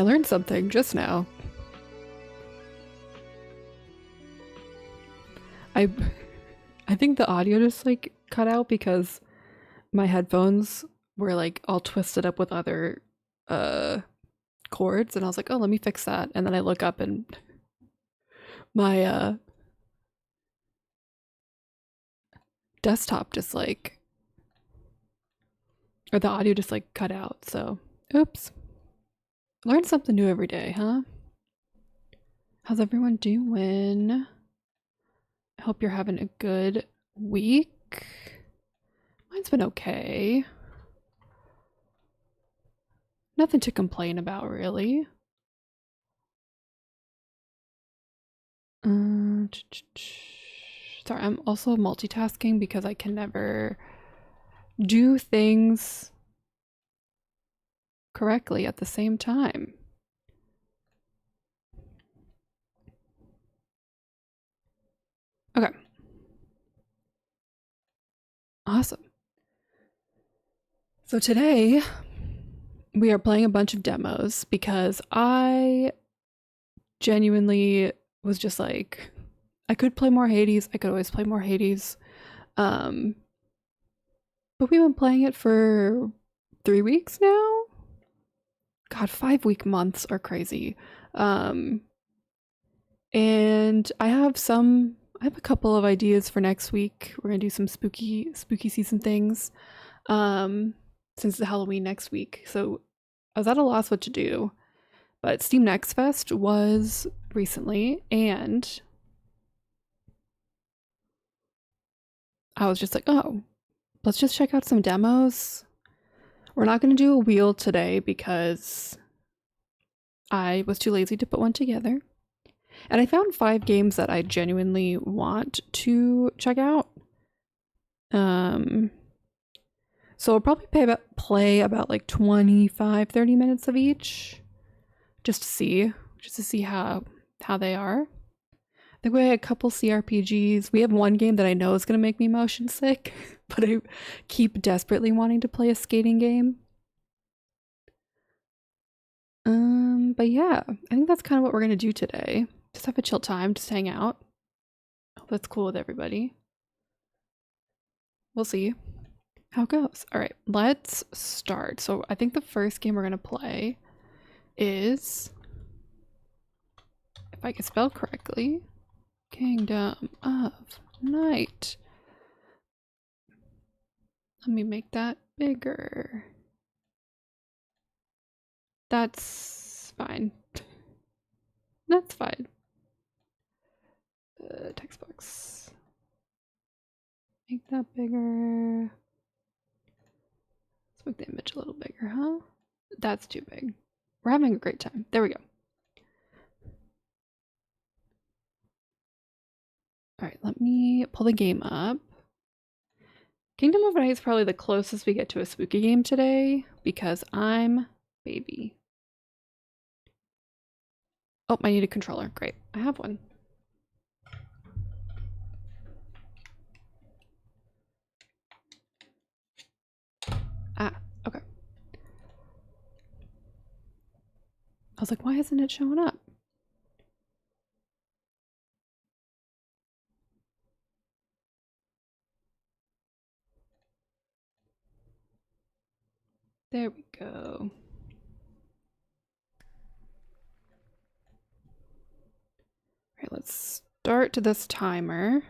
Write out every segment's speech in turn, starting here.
I learned something just now. I think the audio just like cut out because my headphones were like all twisted up with other cords, and I was like, oh, let me fix that. And then I look up and my desktop just like, or the audio just like cut out. So oops. Learn something new every day, huh? How's everyone doing? I hope you're having a good week. Mine's been okay. Nothing to complain about, really. Sorry, I'm also multitasking because I can never do things correctly at the same time. Okay. Awesome. So today we are playing a bunch of demos because I genuinely was just like, I could play more Hades. I could always play more Hades. But we've been playing it for 3 weeks now. God, 5-week months are crazy. And I have a couple of ideas for next week. We're gonna do some spooky season things. Since the Halloween next week. So I was at a loss what to do. But Steam Next Fest was recently, and I was just like, oh, let's just check out some demos. We're not going to do a wheel today because I was too lazy to put one together. And I found 5 games that I genuinely want to check out. So I'll probably play about like 25-30 minutes of each. Just to see how they are. I think we had a couple CRPGs. We have one game that I know is going to make me motion sick, but I keep desperately wanting to play a skating game. But yeah, I think that's kind of what we're going to do today. Just have a chill time, just hang out. Hope that's cool with everybody. We'll see how it goes. All right, let's start. So I think the first game we're going to play is, if I can spell correctly, Kingdom of Night. Let me make that bigger. That's fine. That's fine. Text box. Make that bigger. Let's make the image a little bigger, huh? That's too big. We're having a great time. There we go. All right, let me pull the game up. Kingdom of Night is probably the closest we get to a spooky game today because I'm baby. Oh, I need a controller. Great. I have one. Ah, okay. I was like, why isn't it showing up? There we go. All right, let's start this timer.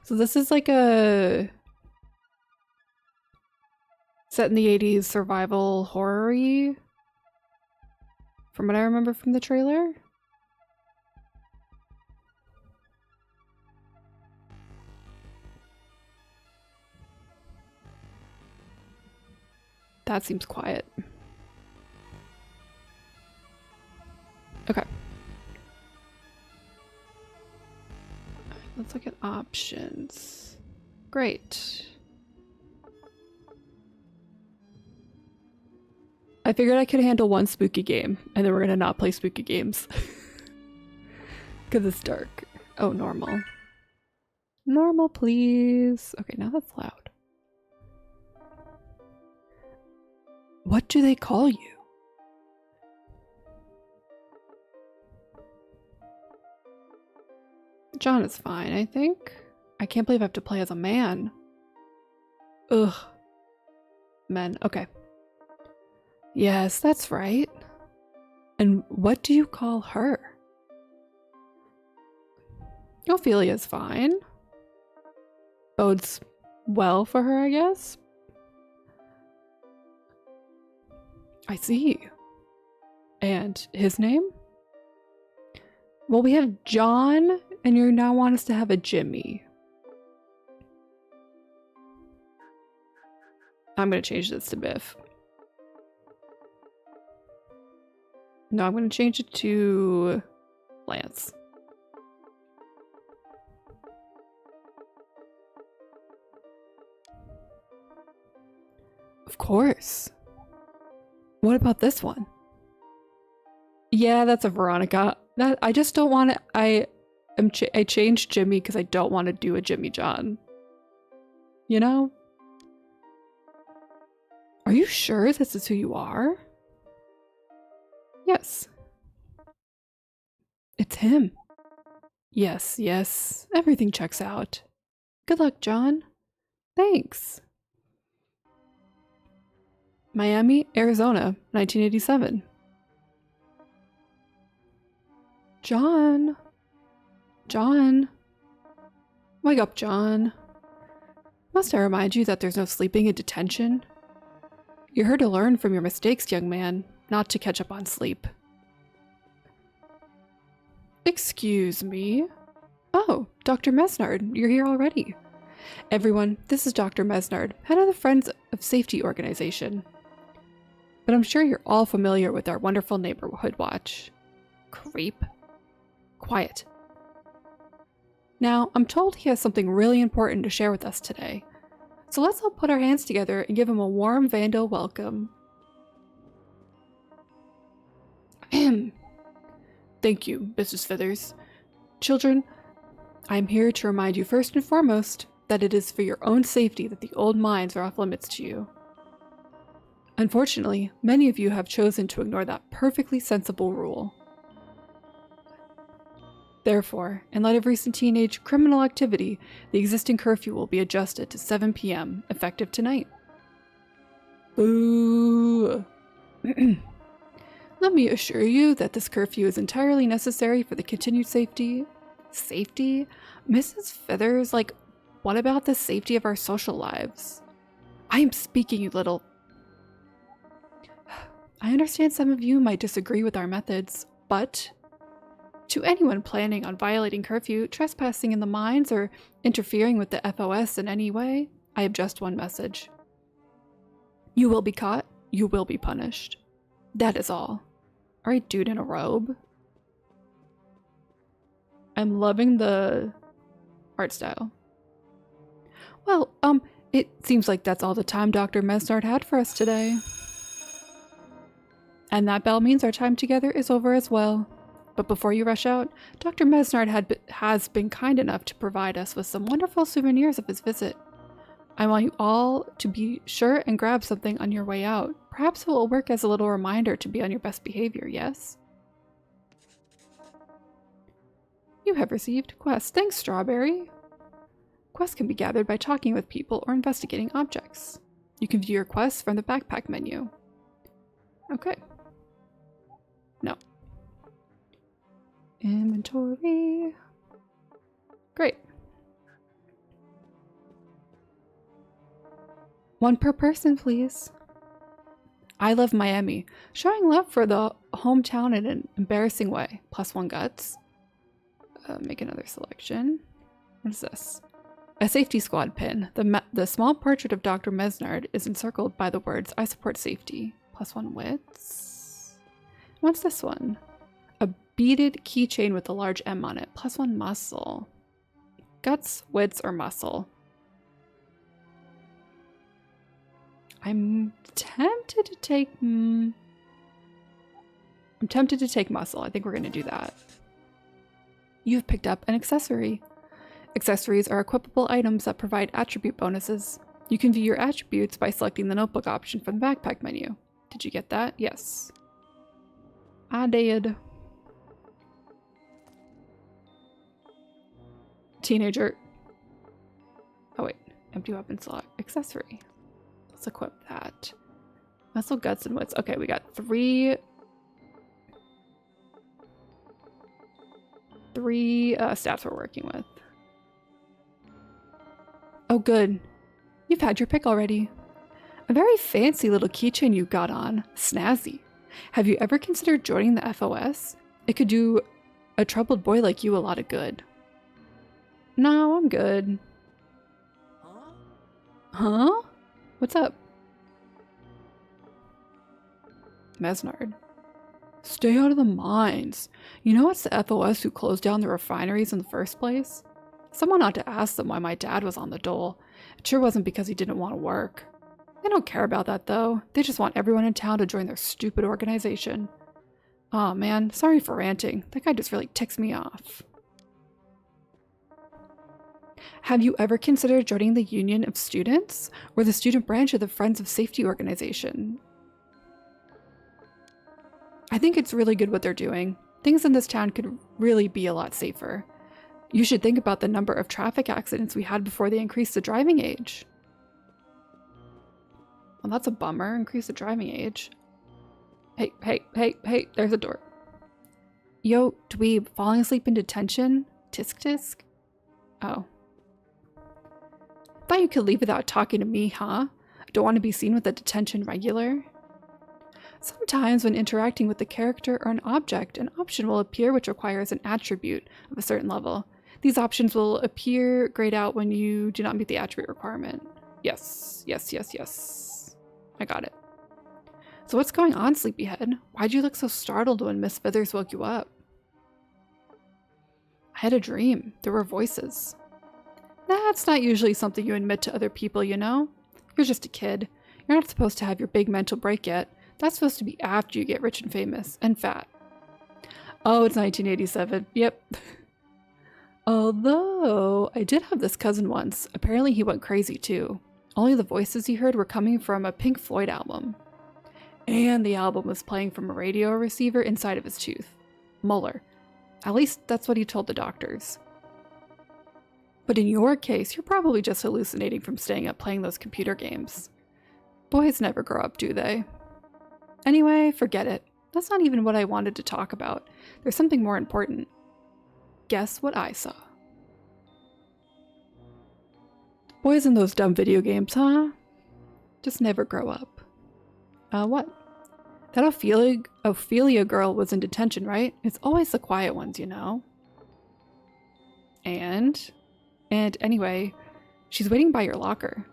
So this is like a set in the 80s survival horror-y, from what I remember from the trailer. That seems quiet. Okay. Let's look at options. Great. I figured I could handle one spooky game, and then we're gonna not play spooky games. Because it's dark. Oh, normal. Normal, please. Okay, now that's loud. What do they call you? John is fine, I think. I can't believe I have to play as a man. Ugh. Men, okay. Yes, that's right. And what do you call her? Ophelia's fine. Bodes well for her, I guess. I see. And his name? Well, we have John, and you now want us to have a Jimmy. I'm going to change this to Biff. No, I'm going to change it to Lance. Of course. What about this one? Yeah, that's a Veronica. That I just don't want to. I changed Jimmy because I don't want to do a Jimmy John. You know? Are you sure this is who you are? Yes. It's him. Yes, yes. Everything checks out. Good luck, John. Thanks. Miami, Arizona, 1987. John. John. Wake up, John. Must I remind you that there's no sleeping in detention? You're here to learn from your mistakes, young man, not to catch up on sleep. Excuse me? Oh, Dr. Mesnard, you're here already. Everyone, this is Dr. Mesnard, head of the Friends of Safety organization. But I'm sure you're all familiar with our wonderful neighborhood watch. Creep. Quiet. Now, I'm told he has something really important to share with us today. So let's all put our hands together and give him a warm Vandal welcome. Ahem. Thank you, Mrs. Feathers. Children, I am here to remind you first and foremost that it is for your own safety that the old mines are off limits to you. Unfortunately, many of you have chosen to ignore that perfectly sensible rule. Therefore, in light of recent teenage criminal activity, the existing curfew will be adjusted to 7 p.m., effective tonight. Boo! Let me assure you that this curfew is entirely necessary for the continued safety. Safety? Mrs. Feathers, like, what about the safety of our social lives? I am speaking, you little... I understand some of you might disagree with our methods, but to anyone planning on violating curfew, trespassing in the mines, or interfering with the FOS in any way, I have just one message. You will be caught, you will be punished. That is all. Alright, dude in a robe. I'm loving the art style. Well, it seems like that's all the time Dr. Mesnard had for us today. And that bell means our time together is over as well. But before you rush out, Dr. Mesnard has been kind enough to provide us with some wonderful souvenirs of his visit. I want you all to be sure and grab something on your way out. Perhaps it will work as a little reminder to be on your best behavior, yes? You have received quests. Thanks, Strawberry. Quests can be gathered by talking with people or investigating objects. You can view your quests from the backpack menu. Okay. No. Inventory. Great. One per person, please. I love Miami. Showing love for the hometown in an embarrassing way. +1 guts. Make another selection. What is this? A safety squad pin. The small portrait of Dr. Mesnard is encircled by the words, I support safety. +1 wits. What's this one? A beaded keychain with a large M on it. +1 muscle. Guts, wits, or muscle? I'm tempted to take... I'm tempted to take muscle. I think we're going to do that. You've picked up an accessory. Accessories are equipable items that provide attribute bonuses. You can view your attributes by selecting the notebook option from the backpack menu. Did you get that? Yes. I did. Teenager. Oh wait, empty weapon slot. Accessory. Let's equip that. Muscle, guts, and wits. Okay, we got three stats we're working with. Oh good. You've had your pick already. A very fancy little keychain you got on. Snazzy. Have you ever considered joining the FOS? It could do a troubled boy like you a lot of good. No, I'm good. Huh? What's up? Mesnard. Stay out of the mines. You know it's the FOS who closed down the refineries in the first place? Someone ought to ask them why my dad was on the dole. It sure wasn't because he didn't want to work. They don't care about that though. They just want everyone in town to join their stupid organization. Aw man, sorry for ranting. That guy just really ticks me off. Have you ever considered joining the Union of Students? Or the student branch of the Friends of Safety organization? I think it's really good what they're doing. Things in this town could really be a lot safer. You should think about the number of traffic accidents we had before they increased the driving age. Well, that's a bummer. Increase the driving age. Hey, there's a door. Yo, dweeb, falling asleep in detention? Tisk tisk? Oh. Thought you could leave without talking to me, huh? Don't want to be seen with a detention regular? Sometimes when interacting with a character or an object, an option will appear which requires an attribute of a certain level. These options will appear grayed out when you do not meet the attribute requirement. Yes. I got it. So what's going on, sleepyhead? Why'd you look so startled when Miss Withers woke you up? I had a dream. There were voices. That's not usually something you admit to other people, you know? You're just a kid. You're not supposed to have your big mental break yet. That's supposed to be after you get rich and famous and fat. Oh, it's 1987. Yep. Although, I did have this cousin once. Apparently he went crazy too. Only the voices he heard were coming from a Pink Floyd album. And the album was playing from a radio receiver inside of his tooth. Molar. At least that's what he told the doctors. But in your case, you're probably just hallucinating from staying up playing those computer games. Boys never grow up, do they? Anyway, forget it. That's not even what I wanted to talk about. There's something more important. Guess what I saw? Boys in those dumb video games, huh? Just never grow up. What? That Ophelia girl was in detention, right? It's always the quiet ones, you know? And anyway, she's waiting by your locker.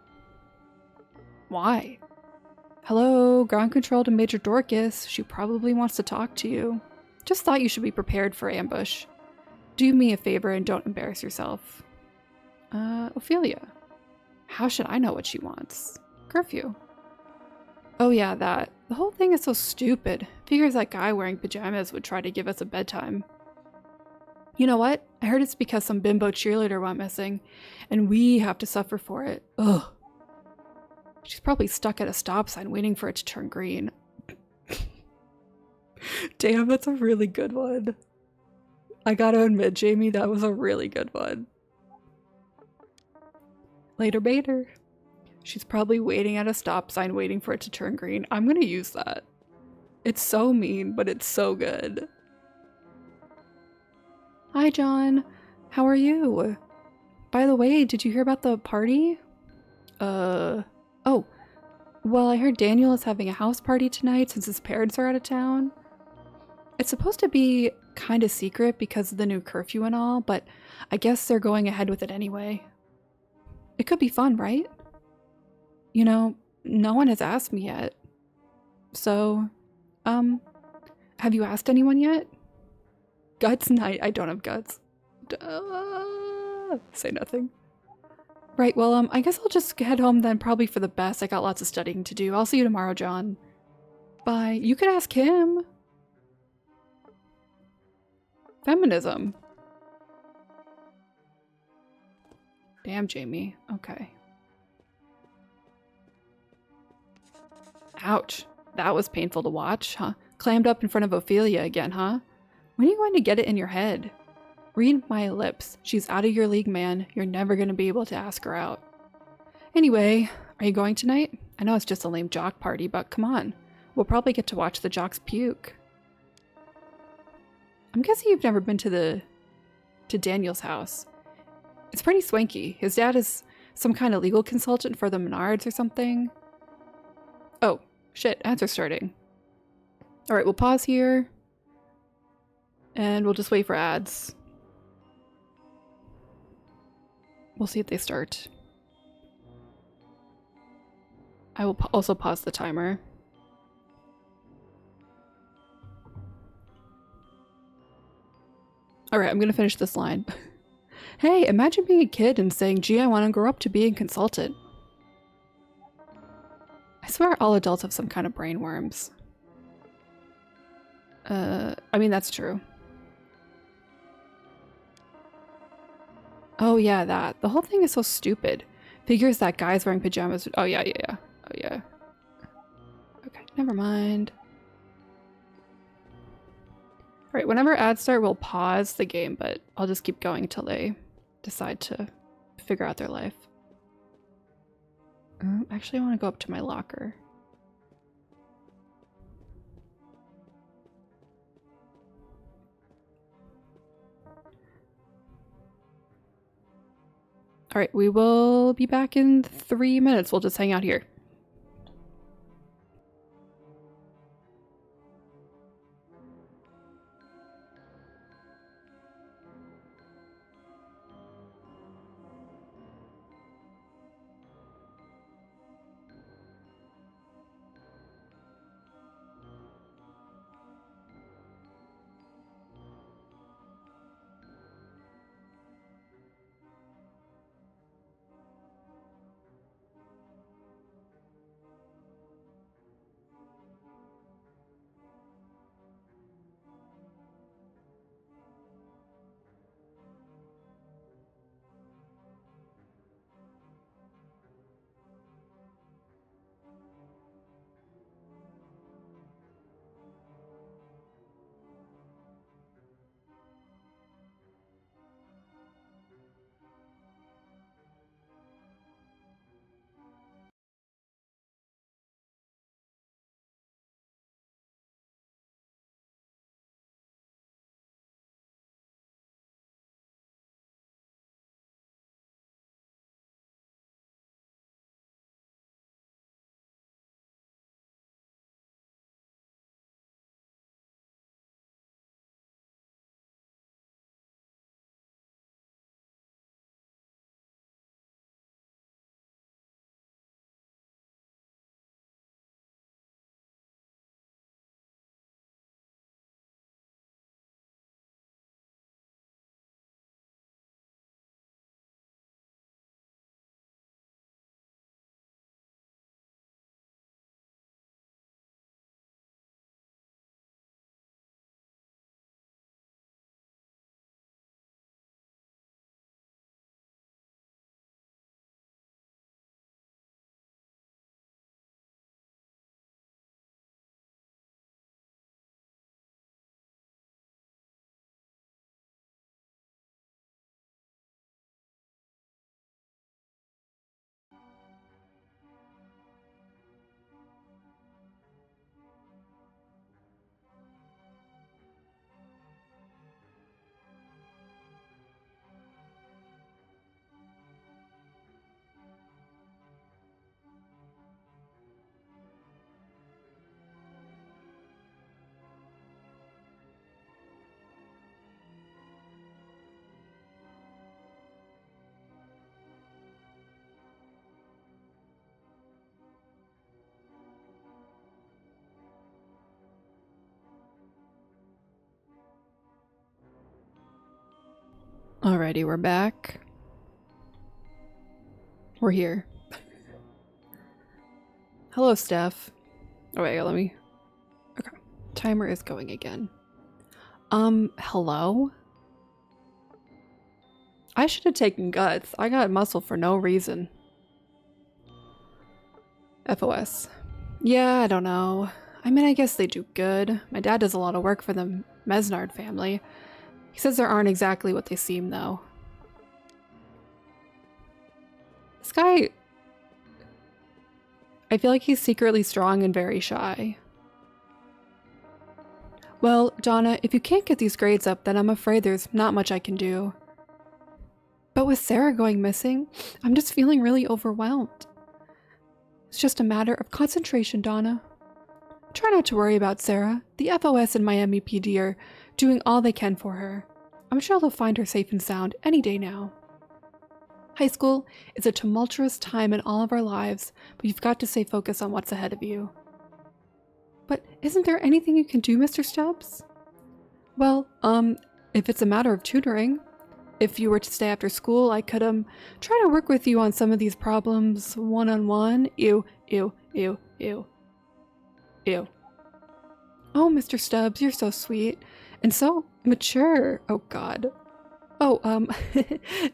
Why? Hello, ground control to Major Dorcas. She probably wants to talk to you. Just thought you should be prepared for ambush. Do me a favor and don't embarrass yourself. Ophelia. How should I know what she wants? Curfew. Oh yeah, that. The whole thing is so stupid. Figures that guy wearing pajamas would try to give us a bedtime. You know what? I heard it's because some bimbo cheerleader went missing, and we have to suffer for it. Ugh. She's probably stuck at a stop sign waiting for it to turn green. Damn, that's a really good one. I gotta admit, Jamie, that was a really good one. Later, Bader. She's probably waiting at a stop sign waiting for it to turn green. I'm gonna use that. It's so mean, but it's so good. Hi, John. How are you? By the way, did you hear about the party? Oh. Well, I heard Daniel is having a house party tonight since his parents are out of town. It's supposed to be kind of secret because of the new curfew and all, but I guess they're going ahead with it anyway. It could be fun, right? You know, no one has asked me yet. So, have you asked anyone yet? Guts night. I don't have guts. Say nothing. Right, well, I guess I'll just head home then, probably for the best. I got lots of studying to do. I'll see you tomorrow, John. Bye. You could ask him. Feminism. Damn, Jamie. Okay. Ouch. That was painful to watch, huh? Clammed up in front of Ophelia again, huh? When are you going to get it in your head? Read my lips. She's out of your league, man. You're never going to be able to ask her out. Anyway, are you going tonight? I know it's just a lame jock party, but come on. We'll probably get to watch the jocks puke. I'm guessing you've never been to Daniel's house. It's pretty swanky. His dad is some kind of legal consultant for the Menards or something. Oh, shit, ads are starting. Alright, we'll pause here. And we'll just wait for ads. We'll see if they start. I will also pause the timer. Alright, I'm gonna finish this line. Hey, imagine being a kid and saying, gee, I want to grow up to be a consultant. I swear all adults have some kind of brain worms. I mean, that's true. Oh yeah, that. The whole thing is so stupid. Figures that guys wearing pajamas. Oh yeah. Oh yeah. Okay, never mind. Alright, whenever ads start, we'll pause the game, but I'll just keep going until they decide to figure out their life. Actually, I want to go up to my locker. Alright, we will be back in 3 minutes. We'll just hang out here. Alrighty, we're back. We're here. Hello, Steph. Oh wait, let me... Okay. Timer is going again. Hello? I should have taken guts. I got muscle for no reason. FOS. Yeah, I don't know. I mean, I guess they do good. My dad does a lot of work for the Mesnard family. He says they aren't exactly what they seem, though. This guy... I feel like he's secretly strong and very shy. Well, Donna, if you can't get these grades up, then I'm afraid there's not much I can do. But with Sarah going missing, I'm just feeling really overwhelmed. It's just a matter of concentration, Donna. Try not to worry about Sarah. The FOS and Miami PD are doing all they can for her. I'm sure they'll find her safe and sound any day now. High school is a tumultuous time in all of our lives, but you've got to stay focused on what's ahead of you. But isn't there anything you can do, Mr. Stubbs? Well, if it's a matter of tutoring. If you were to stay after school, I could, try to work with you on some of these problems one-on-one. Ew, ew, ew, ew. Ew. Oh, Mr. Stubbs, you're so sweet. And so mature. Oh, God. Oh,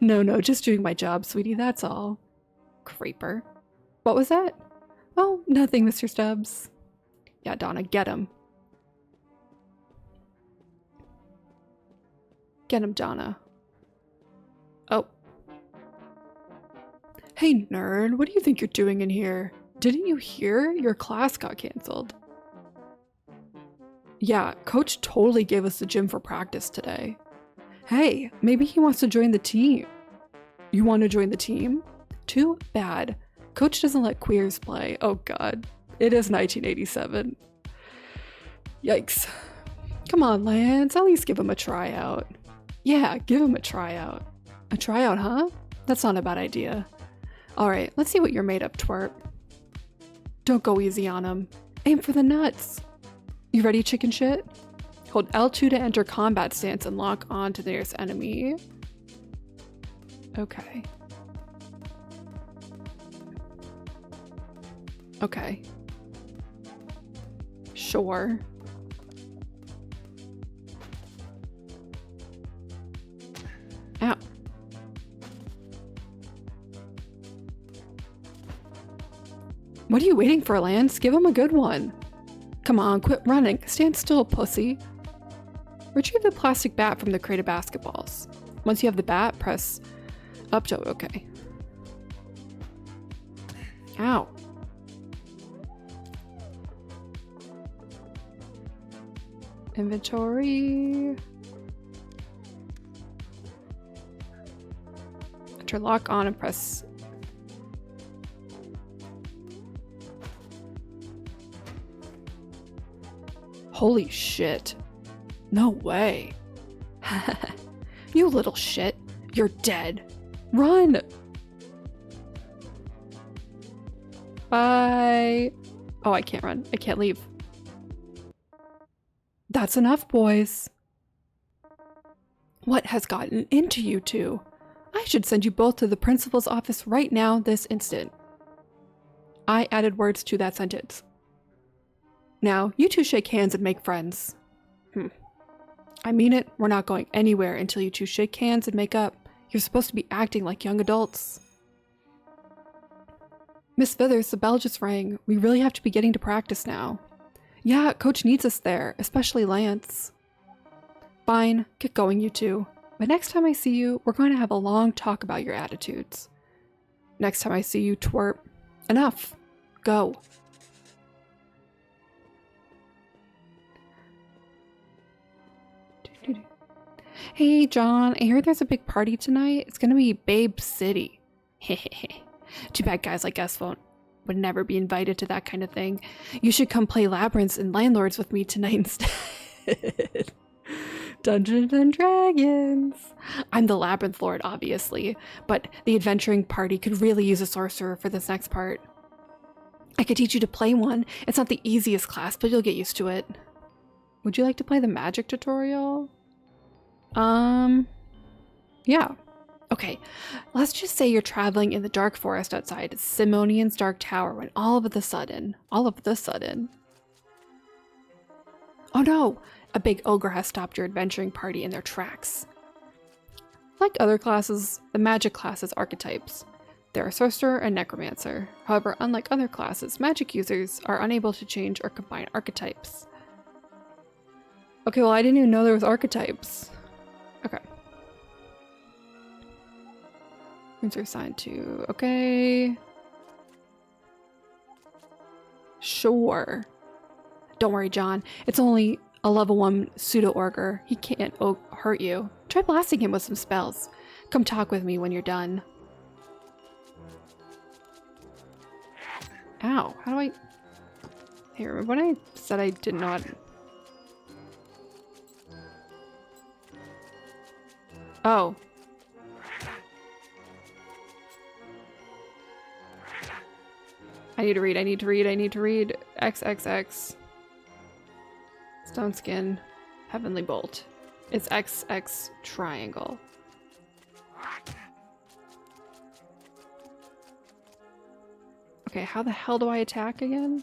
no, just doing my job, sweetie, that's all. Creeper. What was that? Oh, nothing, Mr. Stubbs. Yeah, Donna, get him. Get him, Donna. Oh. Hey, nerd, what do you think you're doing in here? Didn't you hear? Your class got canceled. Yeah, Coach totally gave us the gym for practice today. Hey, maybe he wants to join the team. You want to join the team? Too bad. Coach doesn't let queers play. Oh god. It is 1987. Yikes. Come on, Lance, at least give him a tryout. Yeah, give him a tryout. A tryout, huh? That's not a bad idea. Alright, let's see what you're made of, twerp. Don't go easy on him. Aim for the nuts. You ready, chicken shit? Hold L2 to enter combat stance and lock on to the nearest enemy. Okay. Okay. Sure. Ow. What are you waiting for, Lance? Give him a good one. Come on, quit running. Stand still, pussy. Retrieve the plastic bat from the crate of basketballs. Once you have the bat, press up to okay. Ow. Inventory. Enter lock on and press. Holy shit. No way. You little shit. You're dead. Run! Bye. Oh, I can't run. I can't leave. That's enough, boys. What has gotten into you two? I should send you both to the principal's office right now, this instant. I added words to that sentence. Now, you two shake hands and make friends. I mean it, we're not going anywhere until you two shake hands and make up. You're supposed to be acting like young adults. Miss Vithers, the bell just rang. We really have to be getting to practice now. Yeah, Coach needs us there, especially Lance. Fine, get going, you two. But next time I see you, we're going to have a long talk about your attitudes. Next time I see you, twerp. Enough. Go. Hey, John, I hear there's a big party tonight. It's gonna be Babe City. Hehehe. Too bad guys like us would never be invited to that kind of thing. You should come play Labyrinths and Landlords with me tonight instead. Dungeons and Dragons. I'm the Labyrinth Lord, obviously, but the adventuring party could really use a sorcerer for this next part. I could teach you to play one. It's not the easiest class, but you'll get used to it. Would you like to play the magic tutorial? Yeah. Okay, let's just say you're traveling in the dark forest outside Simonian's Dark Tower when all of a sudden, oh no, a big ogre has stopped your adventuring party in their tracks. Like other classes, the magic class has archetypes. There are sorcerer and necromancer. However, unlike other classes, magic users are unable to change or combine archetypes. Okay, well I didn't even know there was archetypes. Okay. Runes are assigned to... okay. Sure. Don't worry, John. It's only a level 1 pseudo-orger. He can't hurt you. Try blasting him with some spells. Come talk with me when you're done. Ow. How do I... Hey, remember when I said I did not... Oh. I need to read, I need to read, I need to read. XXX. Stone Skin. Heavenly Bolt. It's XX triangle. Okay, how the hell do I attack again?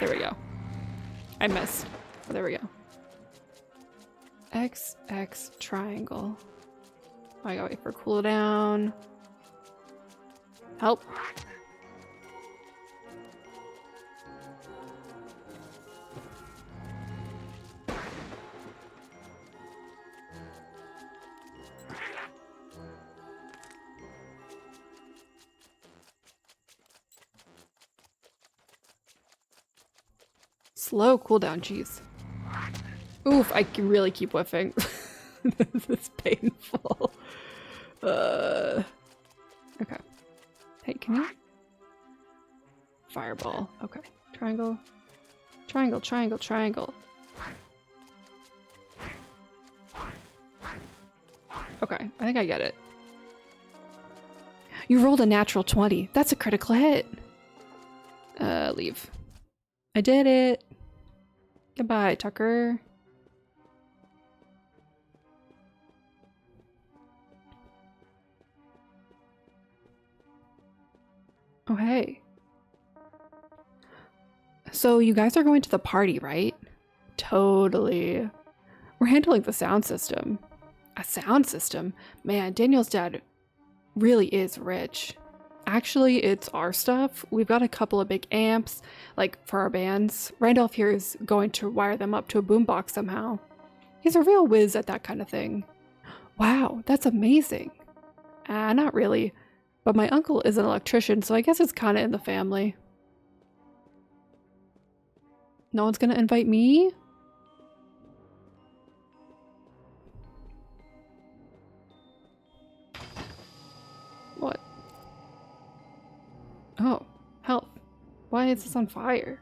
There we go. I missed. Oh, there we go. XX triangle. Oh, I gotta wait for cooldown. Help. Slow cooldown, jeez. Oof, I can really keep whiffing. This is painful. Okay. Hey, can you? Fireball. Okay. Triangle. Triangle, triangle, triangle. Okay, I think I get it. You rolled a natural 20. That's a critical hit. Leave. I did it. Goodbye, Tucker. Oh, hey. So you guys are going to the party, right? Totally. We're handling the sound system. A sound system? Man, Daniel's dad really is rich. Actually, it's our stuff. We've got a couple of big amps, like for our bands. Randolph here is going to wire them up to a boombox somehow. He's a real whiz at that kind of thing. Wow, that's amazing. Not really. But my uncle is an electrician, so I guess it's kind of in the family. No one's gonna invite me? What? Oh, health. Why is this on fire?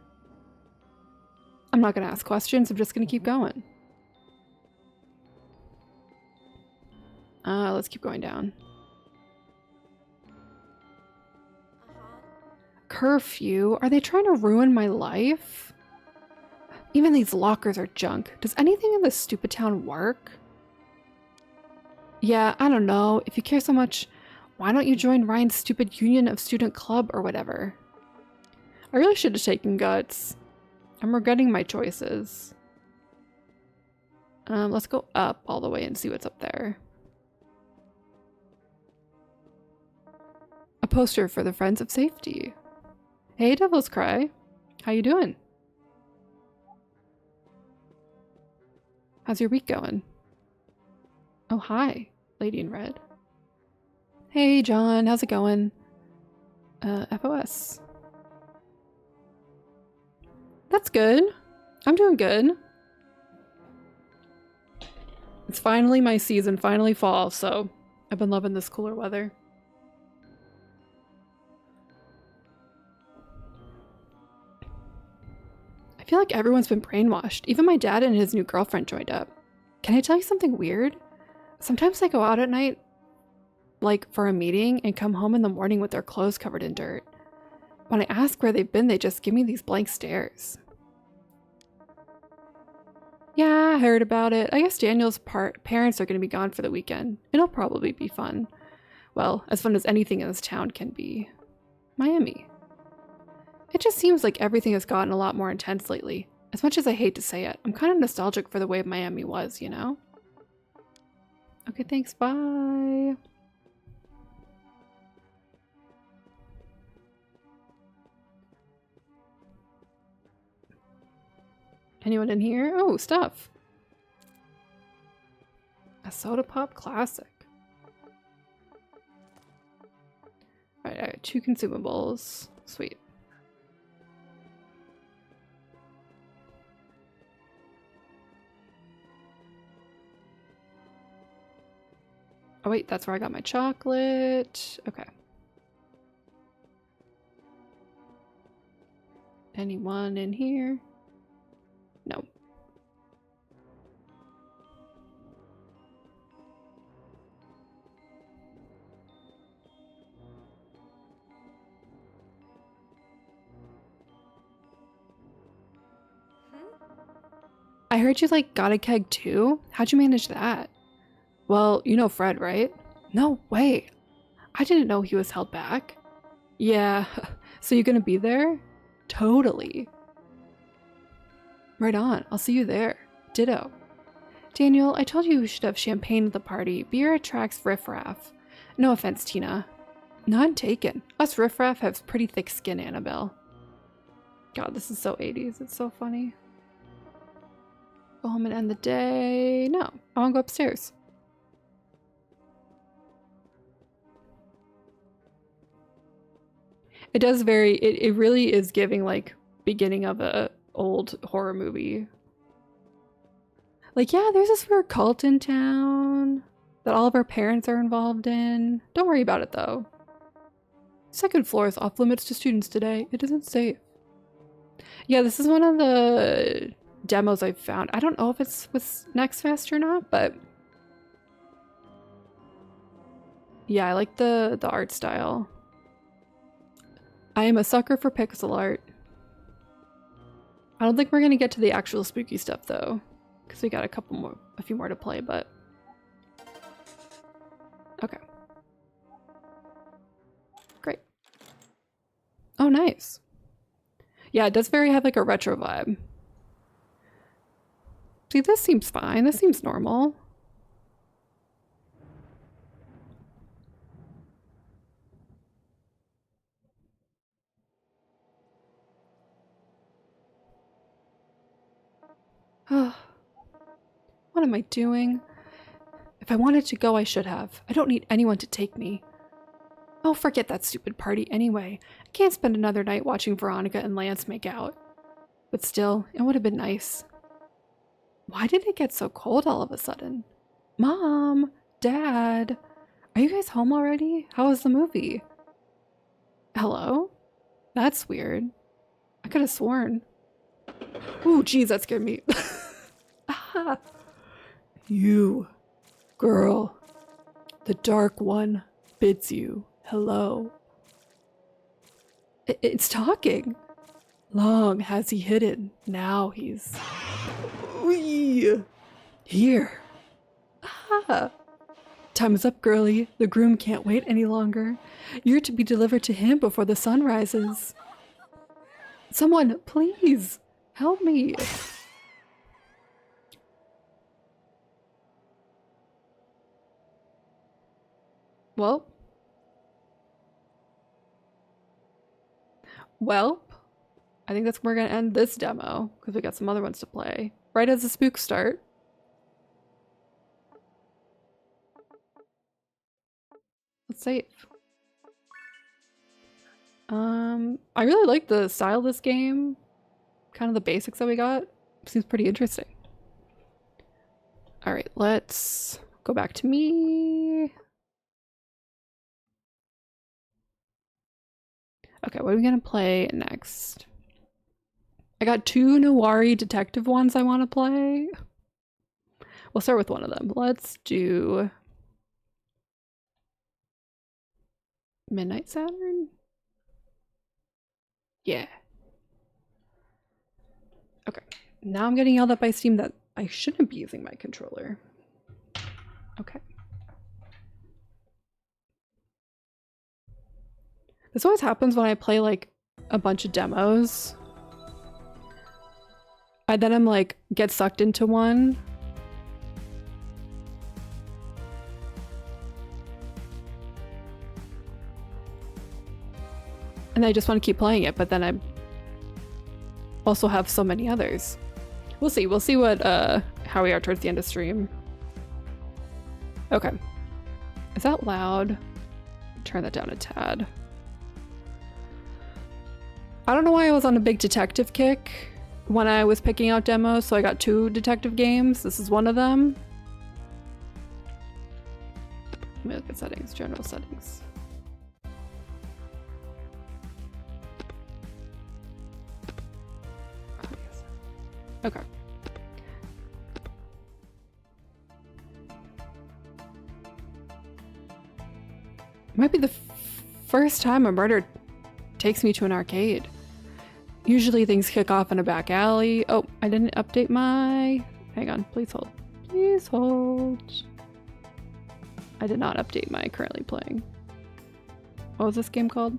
I'm not gonna ask questions, I'm just gonna keep going. Let's keep going down. Curfew? Are they trying to ruin my life? Even these lockers are junk. Does anything in this stupid town work? Yeah, I don't know. If you care so much, why don't you join Ryan's stupid Union of Student Club or whatever? I really should have taken guts. I'm regretting my choices. Let's go up all the way and see what's up there. A poster for the Friends of Safety. Hey, Devil's Cry. How you doing? How's your week going? Oh, hi, Lady in Red. Hey, John. How's it going? FOS. That's good. I'm doing good. It's finally my season, finally fall, so I've been loving this cooler weather. I feel like everyone's been brainwashed. Even my dad and his new girlfriend joined up. Can I tell you something weird? Sometimes I go out at night, like for a meeting, and come home in the morning with their clothes covered in dirt. When I ask where they've been, they just give me these blank stares. Yeah, I heard about it. I guess Daniel's parents are going to be gone for the weekend. It'll probably be fun. Well, as fun as anything in this town can be. Miami. It just seems like everything has gotten a lot more intense lately. As much as I hate to say it, I'm kind of nostalgic for the way Miami was, you know? Okay, thanks, bye. Anyone in here? Oh, stuff. A soda pop classic. Alright, I got 2 consumables. Sweet. Oh wait, that's where I got my chocolate. Okay. Anyone in here? No. I heard you like got a keg too? How'd you manage that? Well, you know Fred, right? No way. I didn't know he was held back. Yeah, so you're gonna be there? Totally. Right on, I'll see you there. Ditto. Daniel, I told you we should have champagne at the party. Beer attracts riffraff. No offense, Tina. None taken. Us riffraff have pretty thick skin, Annabelle. God, this is so 80s. It's so funny. Go home and end the day. No, I want to go upstairs. It does it really is giving like beginning of a old horror movie. Like, yeah, there's this weird cult in town that all of our parents are involved in. Don't worry about it though. Second floor is off limits to students today. It isn't safe. Yeah, this is one of the demos I've found. I don't know if it's with Next Fest or not, but yeah, I like the art style. I am a sucker for pixel art. I don't think we're gonna get to the actual spooky stuff though, because we got a few more to play, but okay. Great. Oh, nice. Yeah, it does have like a retro vibe. See, this seems fine. This seems normal. What am I doing? If I wanted to go, I should have. I don't need anyone to take me. Oh, forget that stupid party anyway. I can't spend another night watching Veronica and Lance make out. But still, it would have been nice. Why did it get so cold all of a sudden? Mom, Dad, are you guys home already? How was the movie? Hello? That's weird. I could have sworn. Ooh, geez, that scared me. Ah. You, girl, the Dark One bids you hello. It's talking. Long has he hidden, now he's... Wee. Here. Ah. Time is up, girlie. The groom can't wait any longer. You're to be delivered to him before the sun rises. Someone, please, help me. Well, I think that's where we're gonna end this demo because we got some other ones to play. Right as the spooks start. Let's save. I really like the style of this game. Kind of the basics that we got. Seems pretty interesting. Alright, let's go back to me. Okay, what are we gonna play next? I got 2 Nawari detective ones I want to play. We'll start with one of them. Let's do Midnight Saturn? Yeah. Okay. Now I'm getting yelled at by Steam that I shouldn't be using my controller. Okay. This always happens when I play like a bunch of demos. Then I'm like, get sucked into one. and I just want to keep playing it, but then I also have so many others. We'll see what how we are towards the end of stream. Okay. Is that loud? Turn that down a tad. I don't know why I was on a big detective kick when I was picking out demos, so I got 2 detective games. This is one of them. Let me look at settings, general settings. Okay. Might be the first time a murder takes me to an arcade. Usually things kick off in a back alley. Oh, I didn't update my... Hang on, please hold. Please hold. I did not update my currently playing. What was this game called?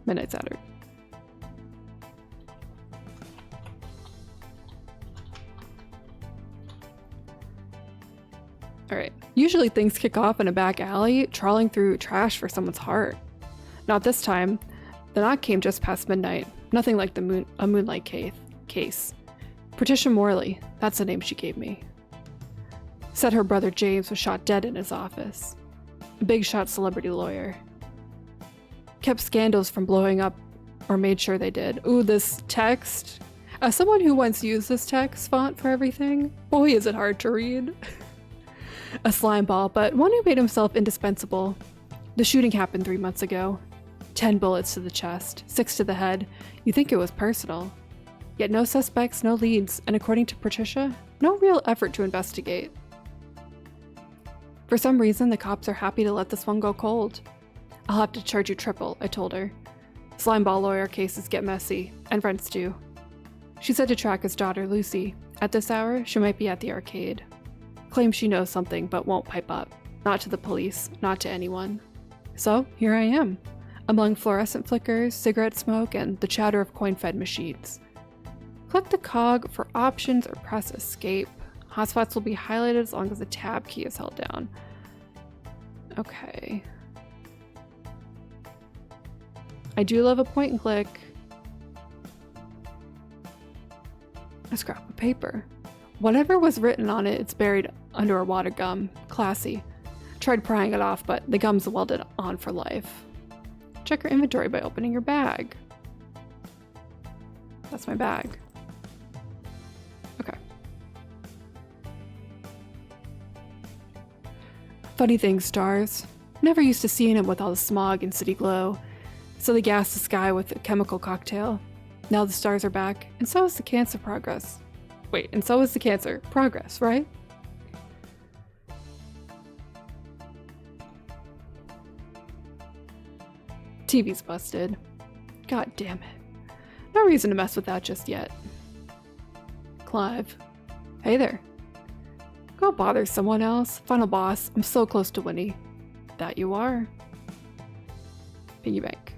Midnight Saturday. Alright. Usually things kick off in a back alley, trawling through trash for someone's heart. Not this time. The knock came just past midnight. Nothing like a moonlight case. Patricia Morley, that's the name she gave me. Said her brother James was shot dead in his office. A big shot celebrity lawyer. Kept scandals from blowing up, or made sure they did. Ooh, this text. As someone who once used this text font for everything, boy is it hard to read. A slime ball, but one who made himself indispensable. The shooting happened 3 months ago. 10 bullets to the chest, 6 to the head. You think it was personal. Yet no suspects, no leads, and according to Patricia, no real effort to investigate. For some reason, the cops are happy to let this one go cold. I'll have to charge you triple, I told her. Slimeball lawyer cases get messy, and rents do. She said to track his daughter, Lucy. At this hour, she might be at the arcade. Claims she knows something, but won't pipe up. Not to the police, not to anyone. So, here I am, among fluorescent flickers, cigarette smoke, and the chatter of coin-fed machines. Click the cog for options or press escape. Hotspots will be highlighted as long as the tab key is held down. Okay. I do love a point and click. A scrap of paper. Whatever was written on it, it's buried under a water gum. Classy. Tried prying it off, but the gum's welded on for life. Check your inventory by opening your bag. That's my bag. Okay. Funny thing, stars. Never used to seeing them with all the smog and city glow. So they gassed the sky with a chemical cocktail. Now the stars are back, and so is the cancer progress. Wait, and so is the cancer progress, right? TV's busted. God damn it. No reason to mess with that just yet. Clive. Hey there. Go bother someone else. Final boss. I'm so close to Winnie. That you are. Piggy bank.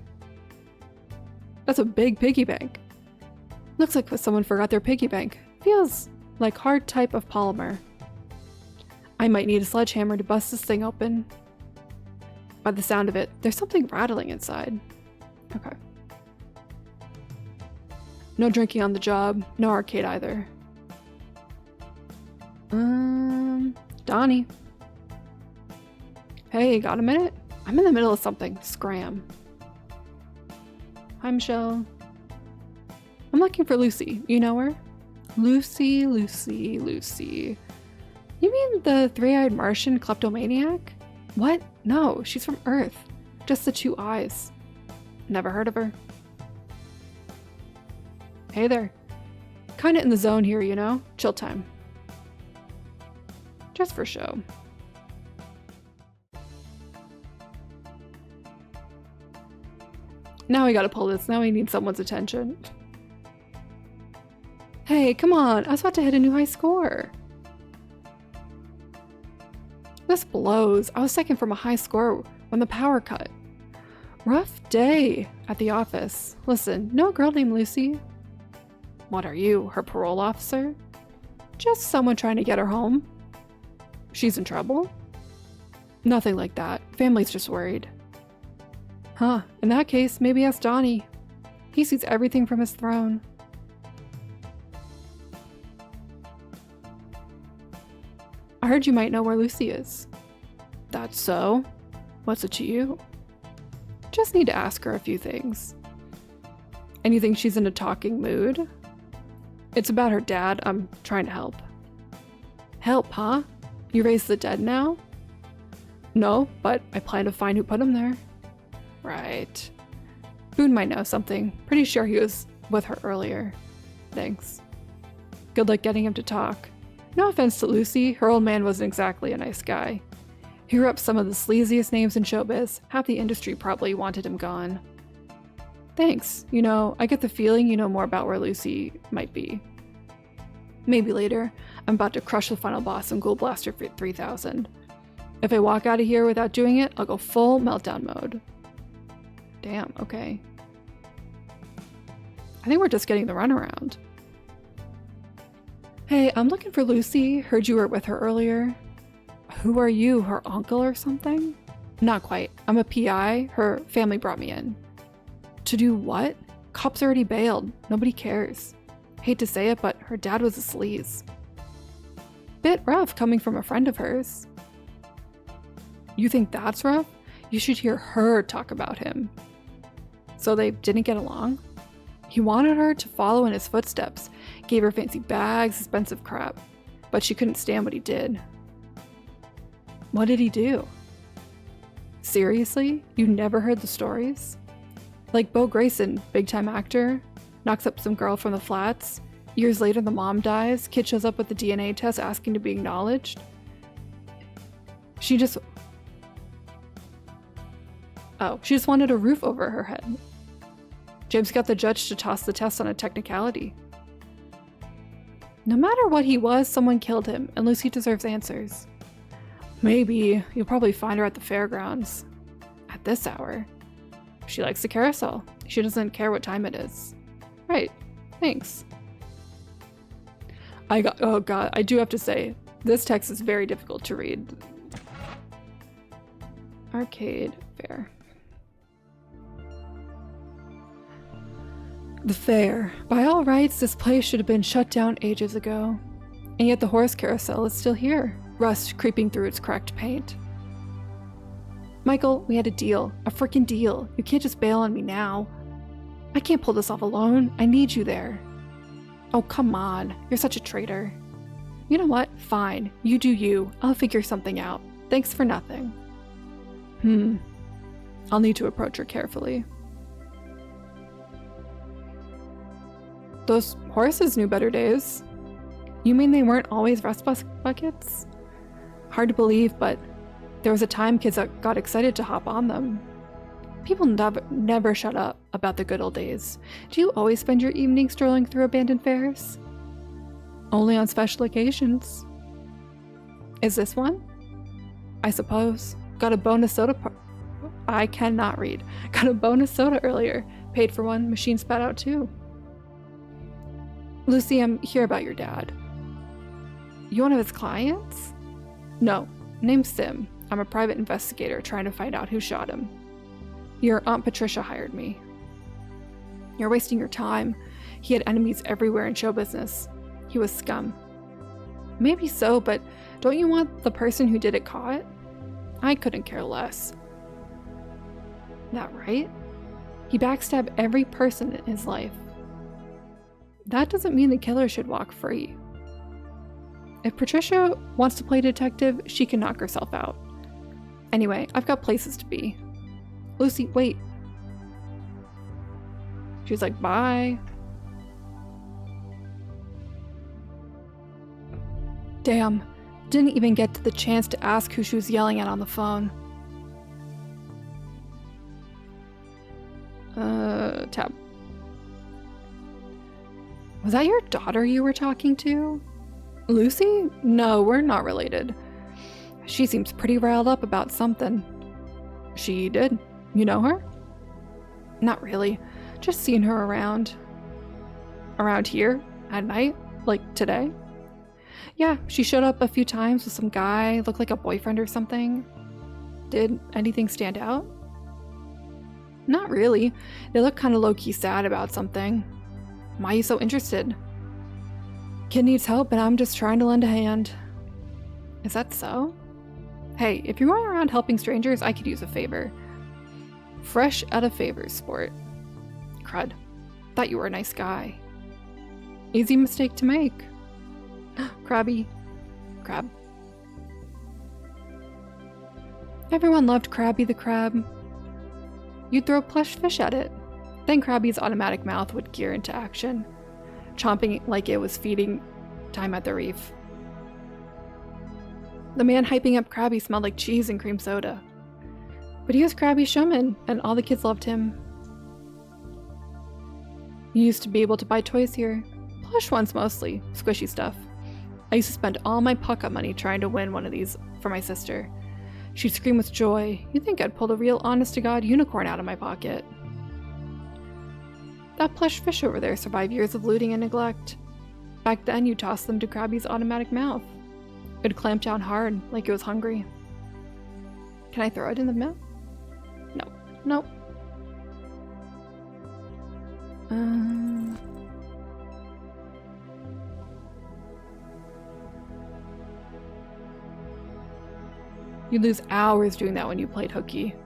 That's a big piggy bank. Looks like someone forgot their piggy bank. Feels like hard type of polymer. I might need a sledgehammer to bust this thing open. By the sound of it, there's something rattling inside. Okay. No drinking on the job, no arcade either. Donnie. Hey, got a minute? I'm in the middle of something. Scram. Hi, Michelle. I'm looking for Lucy. You know her? Lucy. You mean the three-eyed Martian kleptomaniac? What? No, she's from Earth. Just the 2 eyes. Never heard of her. Hey there. Kinda in the zone here, you know? Chill time. Just for show. Now we gotta pull this. Now we need someone's attention. Hey, come on. I was about to hit a new high score. This blows. I was second from a high score when the power cut. Rough day at the office. Listen, no girl named Lucy. What are you, her parole officer? Just someone trying to get her home. She's in trouble? Nothing like that. Family's just worried. Huh, in that case, maybe ask Donnie. He sees everything from his throne. I heard you might know where Lucy is. That's so? What's it to you? Just need to ask her a few things. And you think she's in a talking mood? It's about her dad. I'm trying to help. Help, huh? You raised the dead now? No, but I plan to find who put him there. Right. Boone might know something. Pretty sure he was with her earlier. Thanks. Good luck getting him to talk. No offense to Lucy, her old man wasn't exactly a nice guy. He grew up some of the sleaziest names in showbiz. Half the industry probably wanted him gone. Thanks. You know, I get the feeling you know more about where Lucy might be. Maybe later. I'm about to crush the final boss in Ghoul Blaster 3000. If I walk out of here without doing it, I'll go full meltdown mode. Damn, okay. I think we're just getting the runaround. Hey, I'm looking for Lucy. Heard you were with her earlier. Who are you, her uncle or something? Not quite. I'm a PI. Her family brought me in. To do what? Cops already bailed. Nobody cares. Hate to say it, but her dad was a sleaze. Bit rough coming from a friend of hers. You think that's rough? You should hear her talk about him. So they didn't get along? He wanted her to follow in his footsteps, gave her fancy bags, expensive crap, but she couldn't stand what he did. What did he do? Seriously? You never heard the stories? Like Bo Grayson, big-time actor, knocks up some girl from the flats. Years later, the mom dies. Kid shows up with the DNA test asking to be acknowledged. She just wanted a roof over her head. James got the judge to toss the test on a technicality. No matter what he was, someone killed him, and Lucy deserves answers. Maybe. You'll probably find her at the fairgrounds. At this hour. She likes the carousel. She doesn't care what time it is. Right. Thanks. Oh god, I do have to say, this text is very difficult to read. Arcade Fair. The fair. By all rights, this place should have been shut down ages ago. And yet the horse carousel is still here, rust creeping through its cracked paint. Michael, we had a deal. A freaking deal. You can't just bail on me now. I can't pull this off alone. I need you there. Oh, come on. You're such a traitor. You know what? Fine. You do you. I'll figure something out. Thanks for nothing. I'll need to approach her carefully. Those horses knew better days. You mean they weren't always rust buckets? Hard to believe, but there was a time kids got excited to hop on them. People never shut up about the good old days. Do you always spend your evening strolling through abandoned fairs? Only on special occasions. Is this one? I suppose. Got a bonus soda I cannot read. Got a bonus soda earlier. Paid for one, machine spat out too. Lucy, I'm here about your dad. You one of his clients? No, name's Sim. I'm a private investigator trying to find out who shot him. Your Aunt Patricia hired me. You're wasting your time. He had enemies everywhere in show business. He was scum. Maybe so, but don't you want the person who did it caught? I couldn't care less. That right? He backstabbed every person in his life. That doesn't mean the killer should walk free. If Patricia wants to play detective, she can knock herself out. Anyway, I've got places to be. Lucy, wait. She's like, bye. Damn, didn't even get to the chance to ask who she was yelling at on the phone. Tab. Was that your daughter you were talking to? Lucy? No, we're not related. She seems pretty riled up about something. She did. You know her? Not really. Just seen her around. Around here? At night? Like today? Yeah, she showed up a few times with some guy, looked like a boyfriend or something. Did anything stand out? Not really. They look kind of low-key sad about something. Why are you so interested? Kid needs help and I'm just trying to lend a hand. Is that so? Hey, if you're going around helping strangers, I could use a favor. Fresh out of favors, sport. Crud. Thought you were a nice guy. Easy mistake to make. Crabby. Crab. Everyone loved Krabby the crab. You'd throw plush fish at it. Then Krabby's automatic mouth would gear into action, chomping like it was feeding time at the reef. The man hyping up Krabby smelled like cheese and cream soda. But he was Krabby's showman, and all the kids loved him. You used to be able to buy toys here. Plush ones mostly, squishy stuff. I used to spend all my pocket money trying to win one of these for my sister. She'd scream with joy. You'd think I'd pulled a real honest-to-God unicorn out of my pocket. That plush fish over there survived years of looting and neglect. Back then, you tossed them to Krabby's automatic mouth. It'd clamp down hard, like it was hungry. Can I throw it in the mouth? No. Nope. You'd lose hours doing that when you played hooky.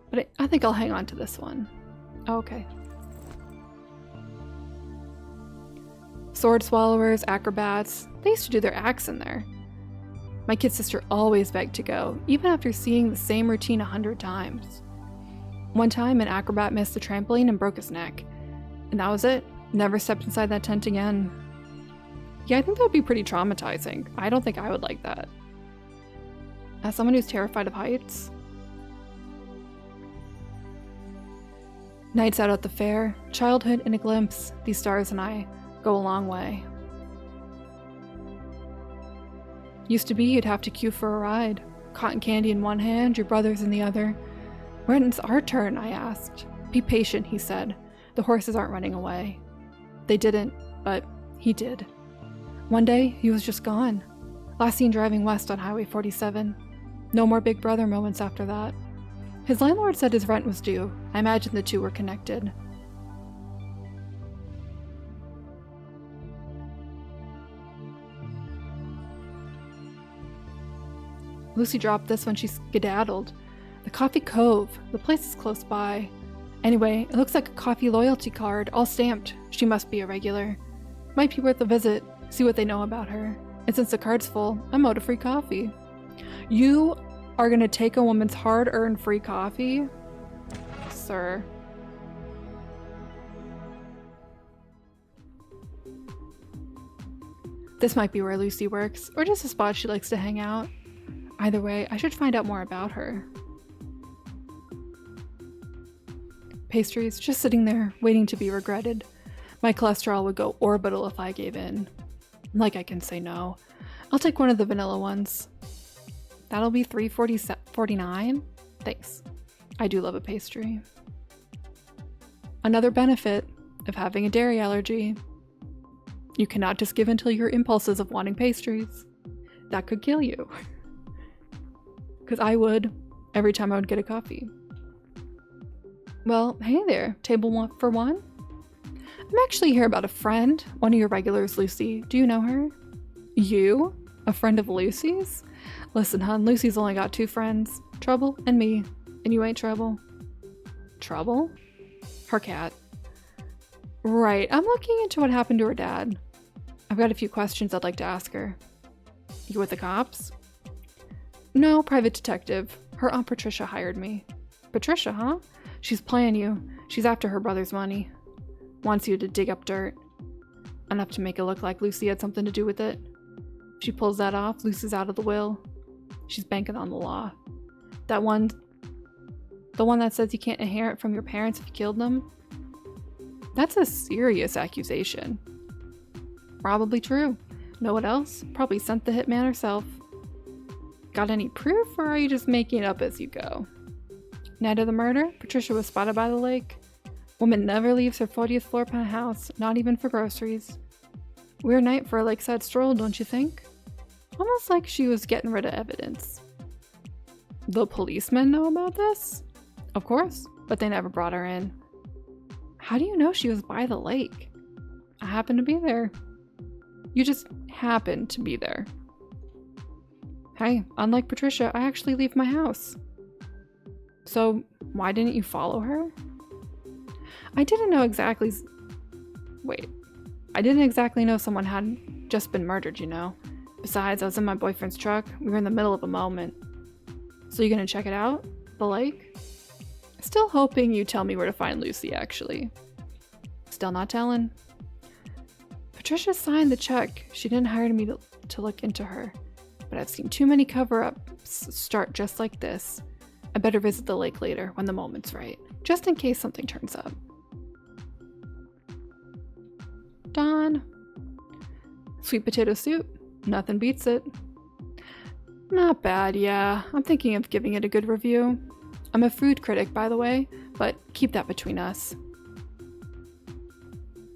But I think I'll hang on to this one. Oh, okay. Sword swallowers, acrobats, they used to do their acts in there. My kid sister always begged to go, even after seeing the same routine 100 times. One time, an acrobat missed the trampoline and broke his neck. And that was it. Never stepped inside that tent again. Yeah, I think that would be pretty traumatizing. I don't think I would like that. As someone who's terrified of heights. Nights out at the fair, childhood in a glimpse, these stars and I go a long way. Used to be you'd have to queue for a ride. Cotton candy in one hand, your brother's in the other. When's our turn? I asked. Be patient, he said. The horses aren't running away. They didn't, but he did. One day, he was just gone. Last seen driving west on Highway 47. No more Big Brother moments after that. His landlord said his rent was due. I imagine the two were connected. Lucy dropped this when she skedaddled. The Coffee Cove. The place is close by. Anyway, it looks like a coffee loyalty card, all stamped. She must be a regular. Might be worth a visit, see what they know about her. And since the card's full, I'm out of free coffee. You are gonna take a woman's hard-earned free coffee? Sir. This might be where Lucy works, or just a spot she likes to hang out. Either way, I should find out more about her. Pastries, just sitting there, waiting to be regretted. My cholesterol would go orbital if I gave in. Like I can say no. I'll take one of the vanilla ones. That'll be $3.49? Thanks. I do love a pastry. Another benefit of having a dairy allergy. You cannot just give in to your impulses of wanting pastries. That could kill you. Because I would, every time I would get a coffee. Well, hey there, table for one? I'm actually here about a friend, one of your regulars, Lucy. Do you know her? You? A friend of Lucy's? Listen, hun, Lucy's only got 2 friends, Trouble and me, and you ain't Trouble. Trouble? Her cat. Right, I'm looking into what happened to her dad. I've got a few questions I'd like to ask her. You with the cops? No, private detective. Her Aunt Patricia hired me. Patricia, huh? She's playing you. She's after her brother's money. Wants you to dig up dirt. Enough to make it look like Lucy had something to do with it. If she pulls that off, Lucy's out of the will. She's banking on the law. The one that says you can't inherit from your parents if you killed them? That's a serious accusation. Probably true. Know what else? Probably sent the hitman herself. Got any proof, or are you just making it up as you go? Night of the murder, Patricia was spotted by the lake. Woman never leaves her 40th floor penthouse, not even for groceries. Weird night for a lakeside stroll, don't you think? Almost like she was getting rid of evidence. The policemen know about this? Of course. but they never brought her in. How do you know she was by the lake? I happened to be there. You just happened to be there. Hey, unlike Patricia, I actually leave my house. So, why didn't you follow her? I didn't know exactly... Wait. I didn't exactly know someone had just been murdered, you know? Besides, I was in my boyfriend's truck. We were in the middle of a moment. So you gonna check it out? The lake? Still hoping you tell me where to find Lucy, actually. Still not telling. Patricia signed the check. She didn't hire me to look into her. But I've seen too many cover-ups start just like this. I better visit the lake later when the moment's right, just in case something turns up. Dawn. Sweet potato soup. Nothing beats it. Not bad, yeah. I'm thinking of giving it a good review. I'm a food critic, by the way, but keep that between us.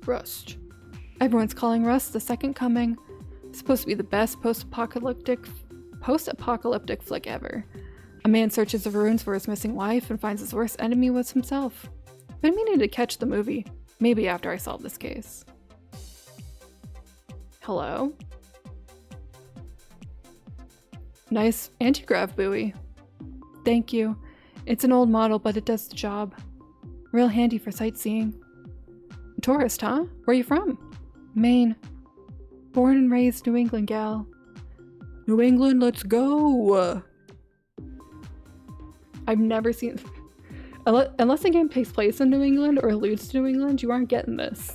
Rust. Everyone's calling Rust the second coming. It's supposed to be the best post-apocalyptic flick ever. A man searches the ruins for his missing wife and finds his worst enemy was himself. Been meaning to catch the movie. Maybe after I solve this case. Hello? Nice anti-grav buoy. Thank you. It's an old model, but it does the job. Real handy for sightseeing. Tourist, huh? Where you from? Maine. Born and raised New England gal. New England, let's go! I've never seen... Unless the game takes place in New England or alludes to New England, you aren't getting this.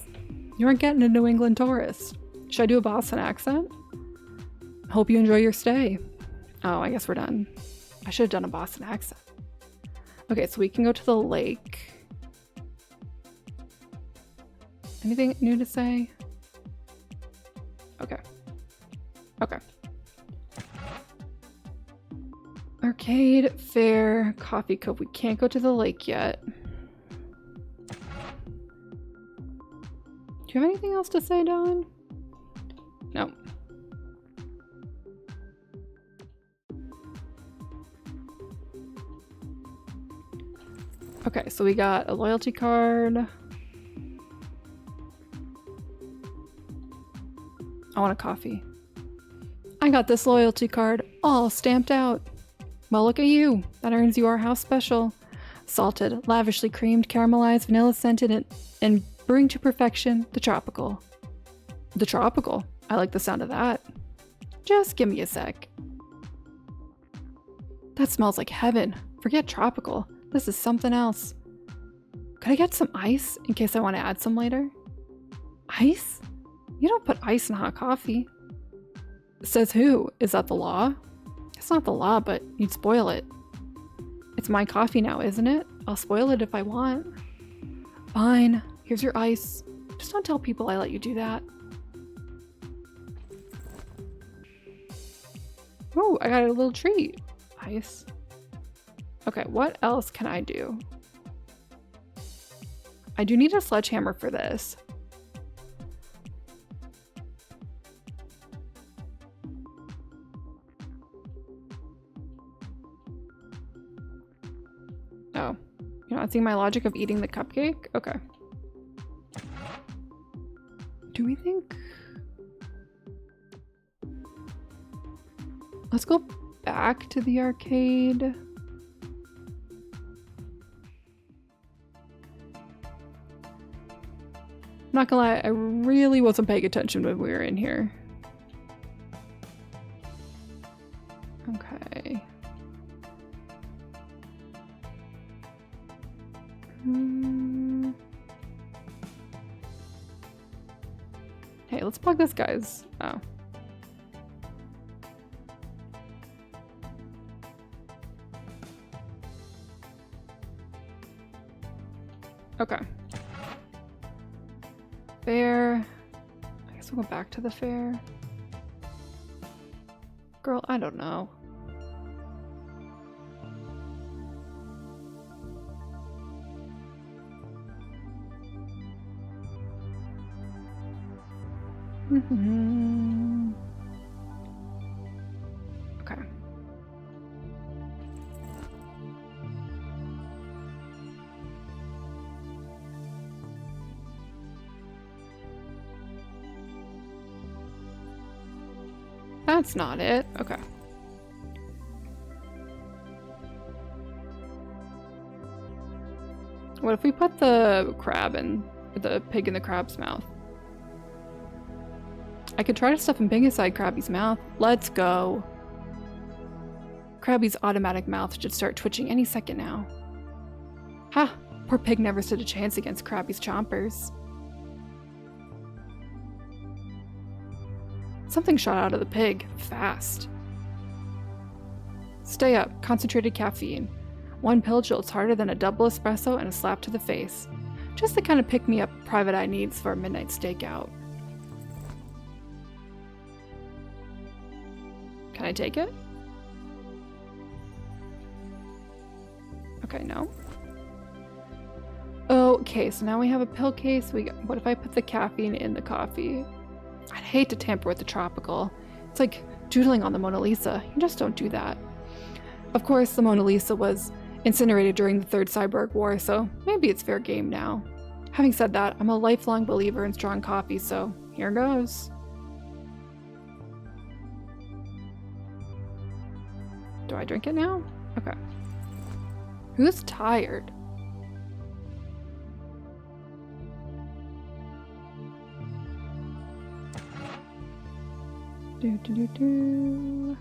You aren't getting a New England tourist. Should I do a Boston accent? Hope you enjoy your stay. Oh, I guess we're done. I should have done a Boston accent. Okay, so we can go to the lake. Anything new to say? Okay. Okay. Arcade, fair, coffee cup. We can't go to the lake yet. Do you have anything else to say, Dawn? No. Okay, so we got a loyalty card. I want a coffee. I got this loyalty card all stamped out. Well, look at you. That earns you our house special. Salted, lavishly creamed, caramelized, vanilla scented, and brewing to perfection, the tropical. The tropical? I like the sound of that. Just give me a sec. That smells like heaven. Forget tropical. This is something else. Could I get some ice in case I want to add some later? Ice? You don't put ice in hot coffee. Says who? Is that the law? It's not the law, but you'd spoil it. It's my coffee now, isn't it? I'll spoil it if I want. Fine. Here's your ice. Just don't tell people I let you do that. Oh, I got a little treat. Ice. Okay, what else can I do? I do need a sledgehammer for this. Oh, you're not seeing my logic of eating the cupcake? Okay. Do we think... Let's go back to the arcade. Not gonna lie, I really wasn't paying attention when we were in here. Okay. Hey, let's plug this guy's... Oh. Okay. Fair. I guess we'll go back to the fair. Girl, I don't know. Okay. That's not it. Okay. What if we put the pig in the crab's mouth? I could try to stuff a pig inside Krabby's mouth. Let's go. Krabby's automatic mouth should start twitching any second now. Ha! Poor pig never stood a chance against Krabby's chompers. Something shot out of the pig. Fast. Stay up. Concentrated caffeine. One pill jolts harder than a double espresso and a slap to the face. Just the kind of pick-me-up Private Eye needs for a midnight stakeout. Can I take it? Okay, no. Okay, so now we have a pill case. What if I put the caffeine in the coffee? I'd hate to tamper with the tropical. It's like doodling on the Mona Lisa. You just don't do that. Of course, the Mona Lisa was incinerated during the Third Cyborg War, so maybe it's fair game now. Having said that, I'm a lifelong believer in strong coffee, so here goes. Do I drink it now? Okay. Who's tired? Do.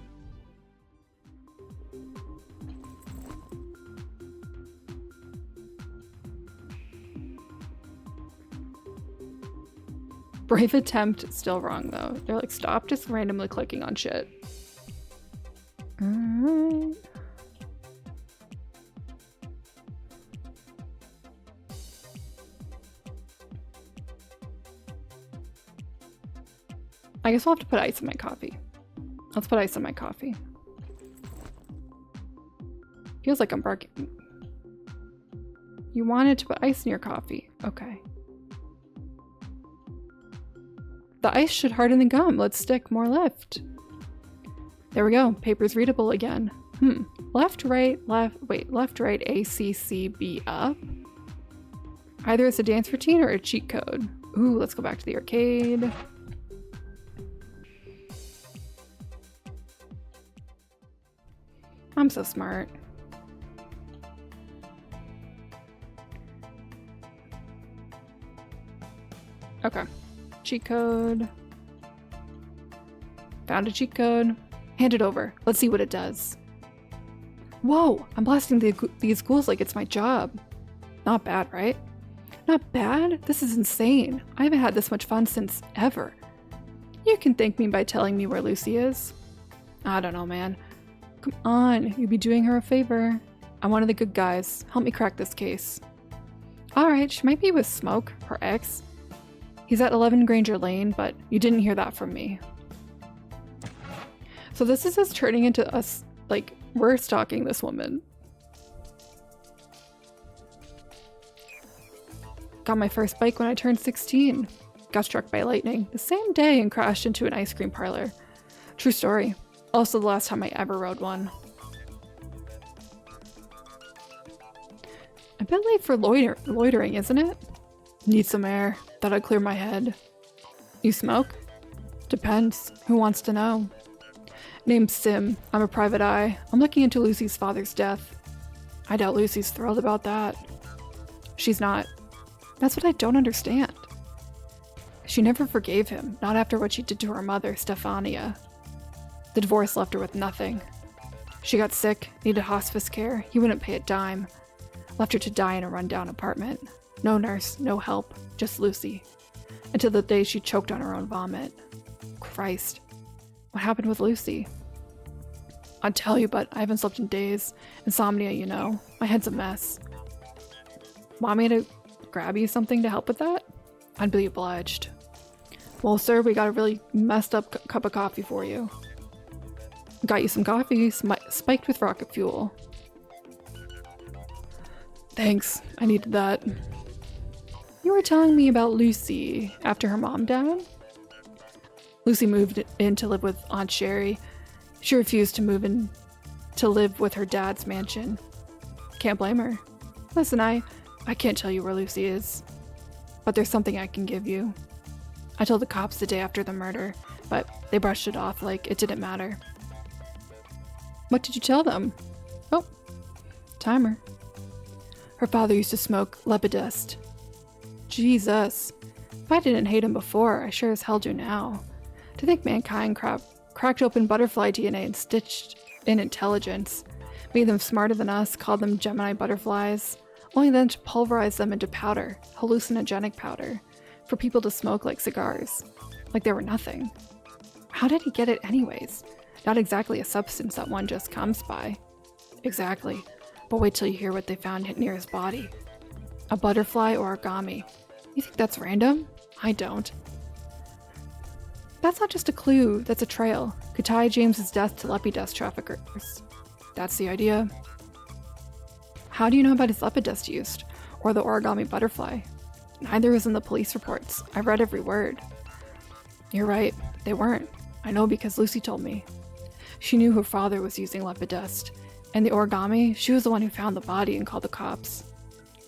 Brave attempt, still wrong though. They're like, stop just randomly clicking on shit. Alright. I guess we'll have to put ice in my coffee. Let's put ice in my coffee. Feels like I'm barking. You wanted to put ice in your coffee. Okay. The ice should harden the gum. Let's stick more lift. There we go. Paper's readable again. Left, right, A, C, C, B, up. Either it's a dance routine or a cheat code. Ooh, let's go back to the arcade. I'm so smart. Okay. Cheat code. Found a cheat code. Hand it over. Let's see what it does. Whoa! I'm blasting these ghouls like it's my job. Not bad, right? Not bad? This is insane. I haven't had this much fun since ever. You can thank me by telling me where Lucy is. I don't know, man. Come on, you'd be doing her a favor. I'm one of the good guys. Help me crack this case. Alright, she might be with Smoke, her ex. He's at 11 Granger Lane, but you didn't hear that from me. So this is us turning into us, like, we're stalking this woman. Got my first bike when I turned 16. Got struck by lightning the same day and crashed into an ice cream parlor. True story. Also the last time I ever rode one. A bit late for loitering, isn't it? Need some air. Thought I'd clear my head. You smoke? Depends. Who wants to know? Name's Sim. I'm a private eye. I'm looking into Lucy's father's death. I doubt Lucy's thrilled about that. She's not. That's what I don't understand. She never forgave him, not after what she did to her mother, Stefania. The divorce left her with nothing. She got sick, needed hospice care. He wouldn't pay a dime. Left her to die in a rundown apartment. No nurse, no help, just Lucy. Until the day she choked on her own vomit. Christ. What happened with Lucy? I'd tell you, but I haven't slept in days. Insomnia, you know. My head's a mess. Want me to grab you something to help with that? I'd be obliged. Well, sir, we got a really messed up cup of coffee for you. Got you some coffee spiked with rocket fuel. Thanks, I needed that. You were telling me about Lucy after her mom died? Lucy moved in to live with Aunt Sherry. She refused to move in to live with her dad's mansion. Can't blame her. Listen, I can't tell you where Lucy is, but there's something I can give you. I told the cops the day after the murder. but they brushed it off like it didn't matter. What did you tell them? Oh, timer. Her father used to smoke lepidust. Jesus. If I didn't hate him before, I sure as hell do now. To think mankind cracked open butterfly DNA and stitched in intelligence, made them smarter than us, called them Gemini butterflies, only then to pulverize them into powder, hallucinogenic powder, for people to smoke like cigars, like they were nothing. How did he get it anyways? Not exactly a substance that one just comes by. Exactly, but wait till you hear what they found near his body. A butterfly origami. You think that's random? I don't. That's not just a clue, that's a trail. Could tie James's death to lepidust traffickers. That's the idea. How do you know about his lepidust use, or the origami butterfly? Neither was in the police reports. I've read every word. You're right, they weren't. I know because Lucy told me. She knew her father was using lepidust, and the origami, she was the one who found the body and called the cops.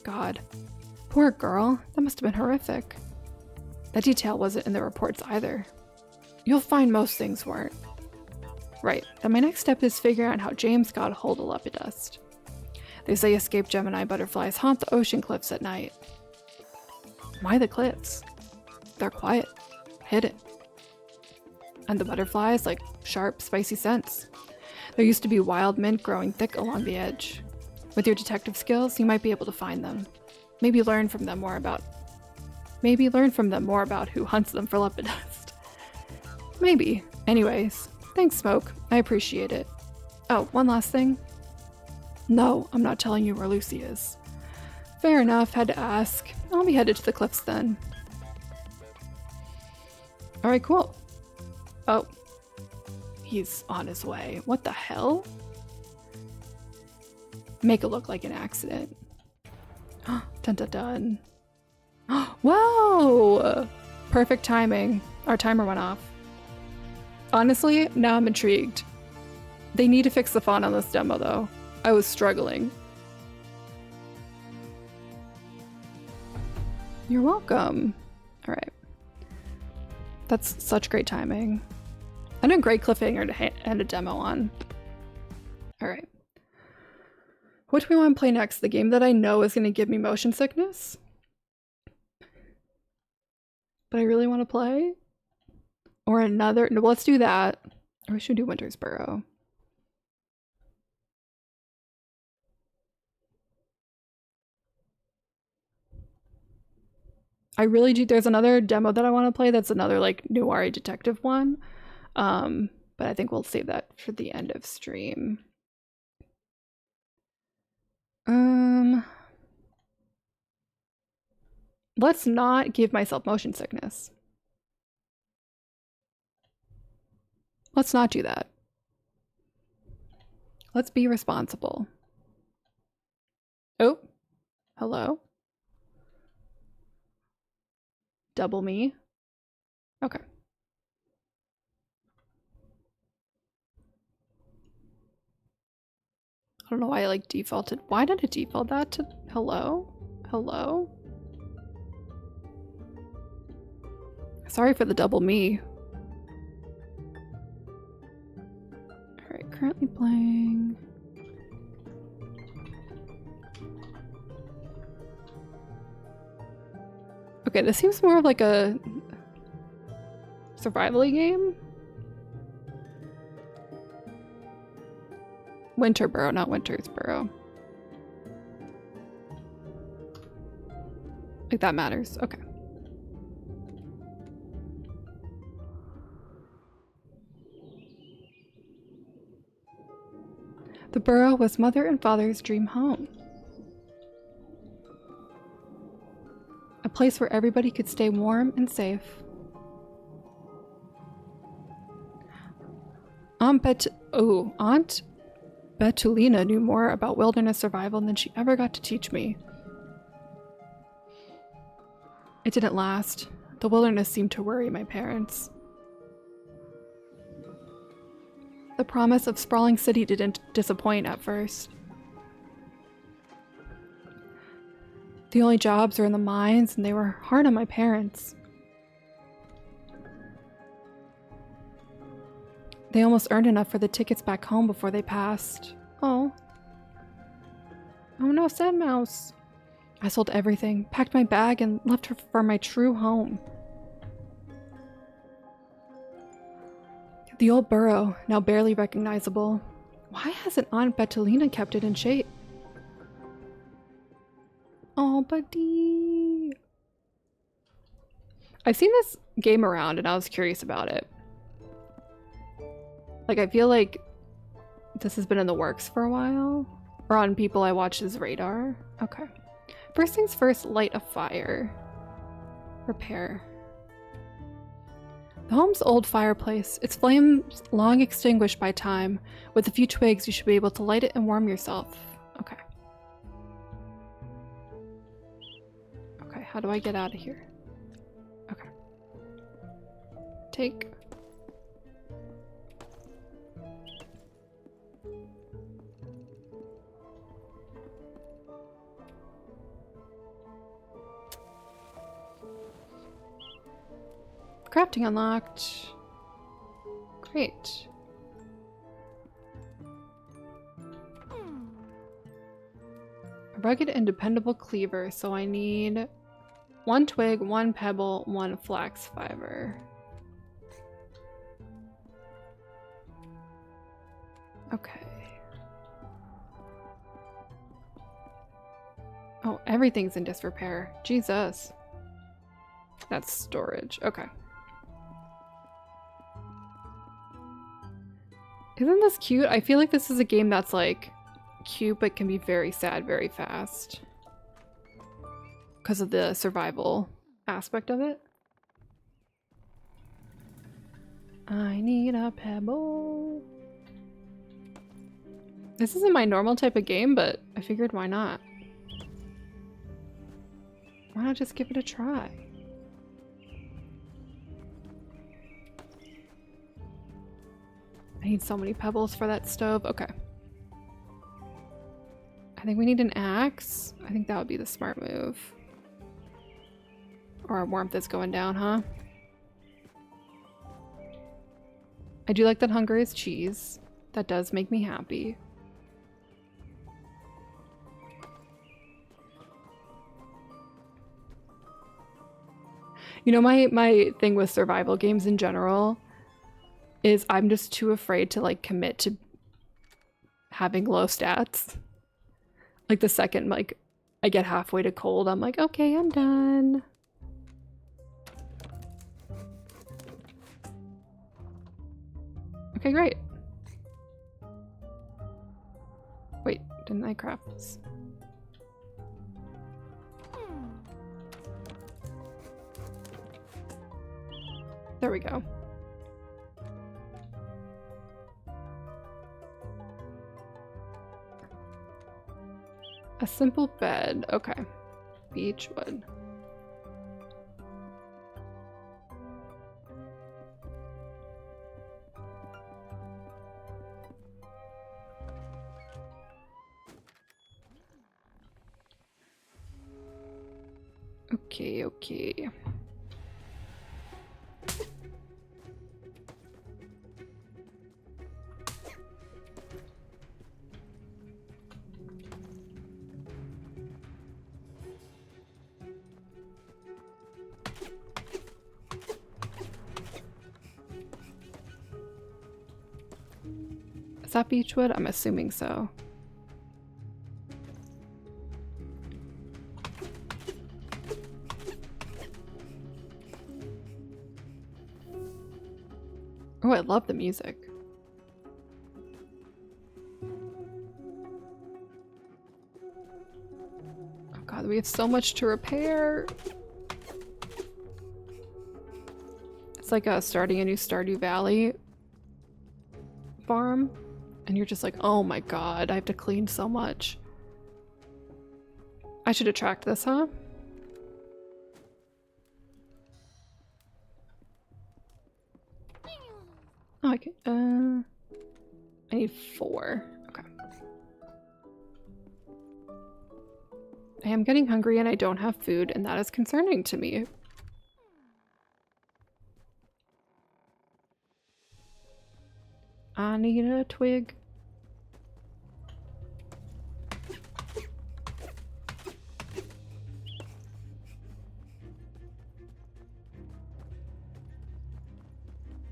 God. Poor girl, that must have been horrific. That detail wasn't in the reports either. You'll find most things weren't. Right, then my next step is figuring out how James got a hold of lepidust. They say escaped Gemini butterflies haunt the ocean cliffs at night. Why the cliffs? They're quiet, hidden. And the butterflies, like sharp, spicy scents. There used to be wild mint growing thick along the edge. With your detective skills, you might be able to find them. Maybe learn from them more about who hunts them for lepidust. Maybe. Anyways, thanks, Smoke. I appreciate it. Oh, one last thing. No, I'm not telling you where Lucy is. Fair enough, had to ask. I'll be headed to the cliffs then. Alright, cool. Oh. He's on his way. What the hell? Make it look like an accident. Dun dun dun. Whoa! Perfect timing. Our timer went off. Honestly, now I'm intrigued. They need to fix the font on this demo though. I was struggling. You're welcome. Alright. That's such great timing. And a great cliffhanger to end a demo on. Alright. What do we want to play next? The game that I know is going to give me motion sickness? But I really want to play? Or another? No, let's do that. Or we should do Winter's Burrow. I really do. There's another demo that I want to play that's another like noir detective one. But I think we'll save that for the end of stream. Let's not give myself motion sickness. Let's not do that. Let's be responsible. Oh, hello. Double me. Okay. I don't know why I like defaulted. Why did it default that to hello? Hello? Sorry for the double me. Alright, currently playing. Okay, this seems more of like a survival-y game. Winter Burrow, not Winter's Burrow. Like that matters. Okay. The burrow was mother and father's dream home. A place where everybody could stay warm and safe. Aunt Betulina knew more about wilderness survival than she ever got to teach me. It didn't last. The wilderness seemed to worry my parents. The promise of sprawling city didn't disappoint at first. The only jobs were in the mines, and they were hard on my parents. They almost earned enough for the tickets back home before they passed. Oh. Oh no, sad mouse. I sold everything, packed my bag, and left her for my true home. The old burrow, now barely recognizable. Why hasn't Aunt Betulina kept it in shape? Oh, buddy. I've seen this game around and I was curious about it. Like, I feel like this has been in the works for a while. Or on people I watch's radar. Okay. First things first, light a fire. Repair. The home's old fireplace. Its flames long extinguished by time. With a few twigs, you should be able to light it and warm yourself. Okay. Okay, how do I get out of here? Okay. Take. Crafting unlocked. Great. A rugged and dependable cleaver, so I need 1 twig, 1 pebble, 1 flax fiber. Okay. Oh, everything's in disrepair. Jesus. That's storage. Okay. Isn't this cute? I feel like this is a game that's like cute but can be very sad very fast because of the survival aspect of it. I need a pebble. This isn't my normal type of game, but I figured why not? Why not just give it a try? I need so many pebbles for that stove. Okay. I think we need an axe. I think that would be the smart move. Or our warmth is going down, huh? I do like that hunger is cheese. That does make me happy. You know, my thing with survival games in general is I'm just too afraid to like commit to having low stats. Like the second like I get halfway to cold, I'm like, okay, I'm done. Okay, great. Wait, didn't I craft this? There we go. A simple bed. Okay. Beech wood. Okay, okay. Is that beechwood? I'm assuming so. Oh, I love the music. Oh god, we have so much to repair. It's like starting a new Stardew Valley farm. And you're just like, oh my god, I have to clean so much. I should attract this, huh? Oh, I can, I need 4. Okay. I am getting hungry and I don't have food, and that is concerning to me. I need a twig.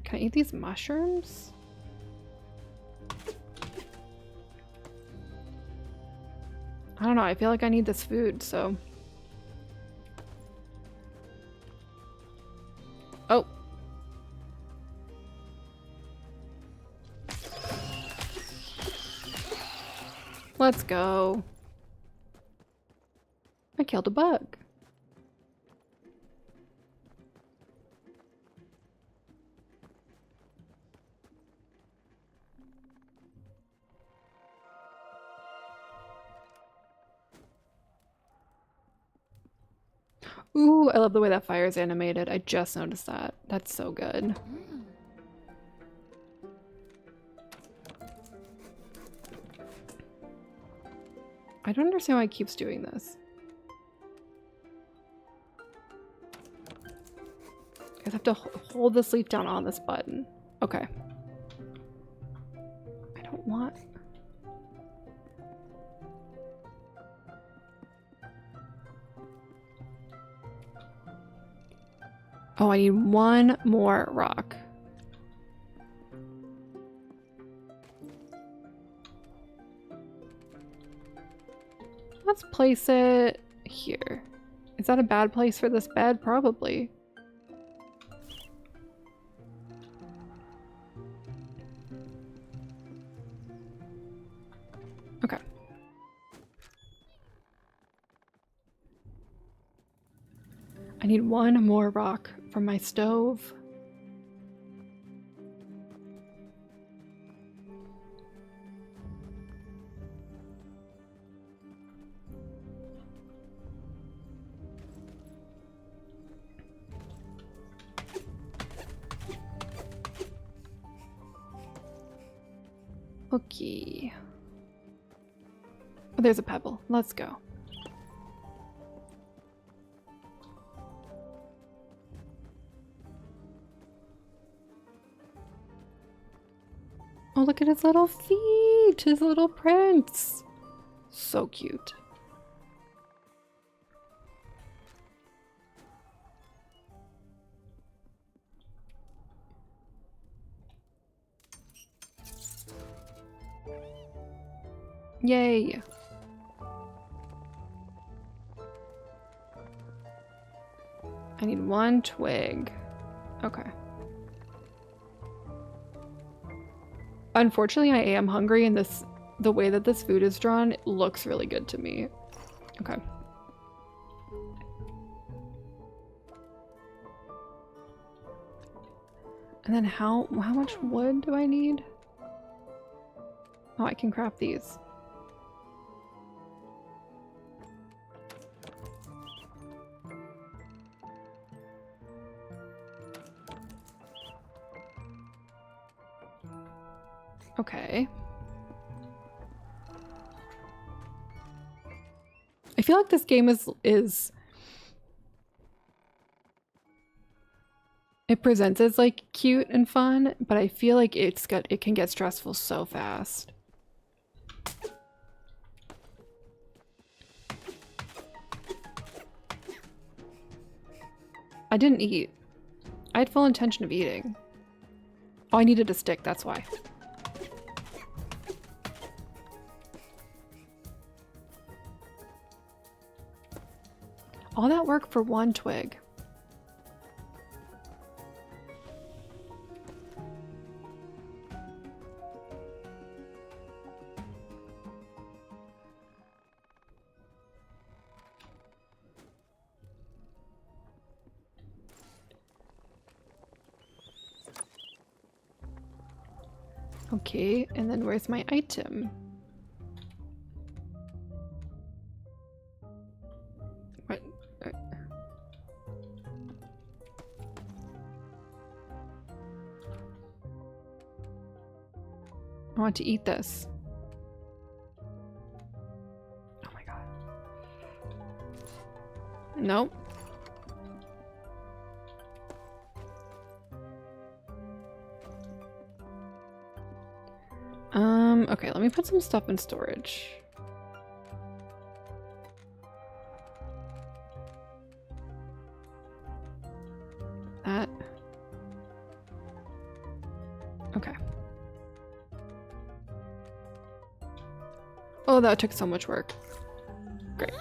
Can I eat these mushrooms? I don't know, I feel like I need this food, so... Oh! Let's go. I killed a bug. Ooh, I love the way that fire is animated. I just noticed that. That's so good. I don't understand why it keeps doing this. I have to hold this leaf down on this button. Okay. I don't want... Oh, I need one more rock. Let's place it here. Is that a bad place for this bed? Probably. Okay. I need one more rock from my stove. Okay. Oh, there's a pebble. Let's go. Oh, look at his little feet! His little prints! So cute. Yay! I need one twig. Okay. Unfortunately, I am hungry, and the way that this food is drawn looks really good to me. Okay. And then how much wood do I need? Oh, I can craft these. Okay. I feel like this game is it presents as like cute and fun, but I feel like it can get stressful so fast. I didn't eat. I had full intention of eating. Oh, I needed a stick, that's why. All that work for one twig. Okay, and then where's my item? What? I want to eat this. Oh my god. Nope. Okay, let me put some stuff in storage. That. Okay. Oh, that took so much work. Great.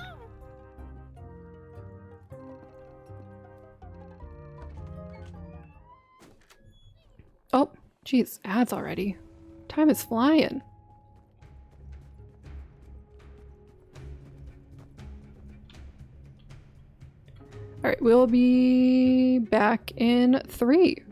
Oh, geez, ads already. Time is flying. All right, we'll be back in 3.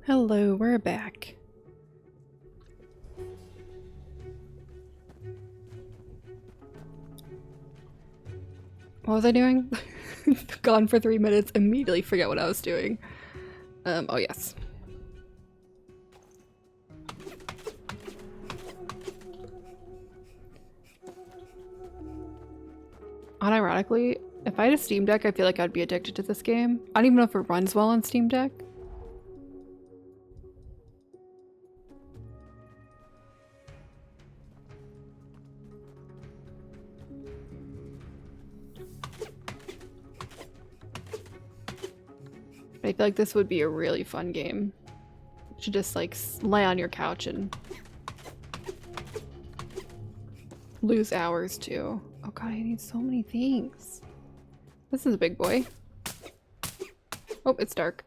Hello, we're back. What was I doing? Gone for 3 minutes, immediately forget what I was doing. Oh yes. Unironically, if I had a Steam Deck, I feel like I'd be addicted to this game. I don't even know if it runs well on Steam Deck. I feel like this would be a really fun game. You should just like lay on your couch and lose hours too. Oh god, I need so many things. This is a big boy. Oh, it's dark.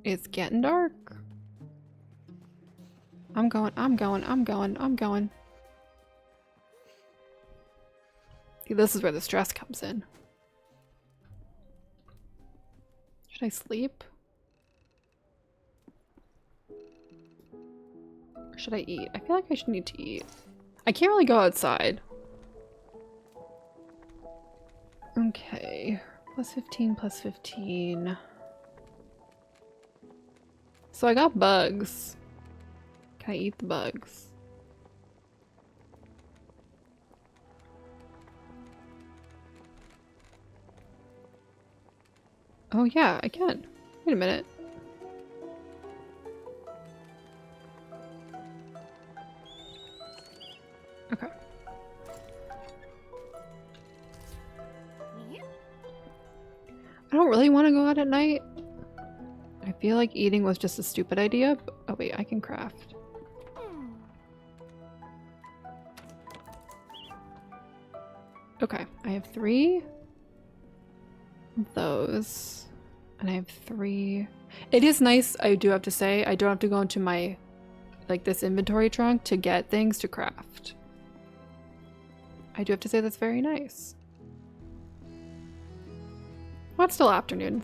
It's getting dark. I'm going. See, this is where the stress comes in. Should I sleep? Or should I eat? I feel like I should need to eat. I can't really go outside. Okay. Plus 15, plus 15. So I got bugs. Can I eat the bugs? Oh yeah, I can. Wait a minute. Okay. I don't really want to go out at night. I feel like eating was just a stupid idea. Oh wait, I can craft. Okay, I have 3 of those. And I have 3. It is nice, I do have to say, I don't have to go into my, like, this inventory trunk to get things to craft. I do have to say that's very nice. Well, it's still afternoon.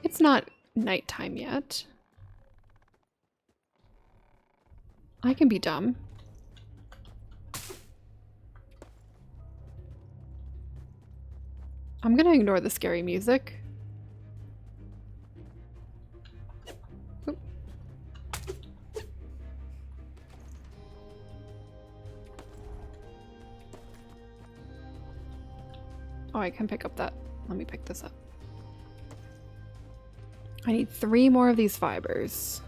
It's not nighttime yet. I can be dumb. I'm gonna ignore the scary music. Oop. Oh, I can pick up that. Let me pick this up. I need 3 more of these fibers.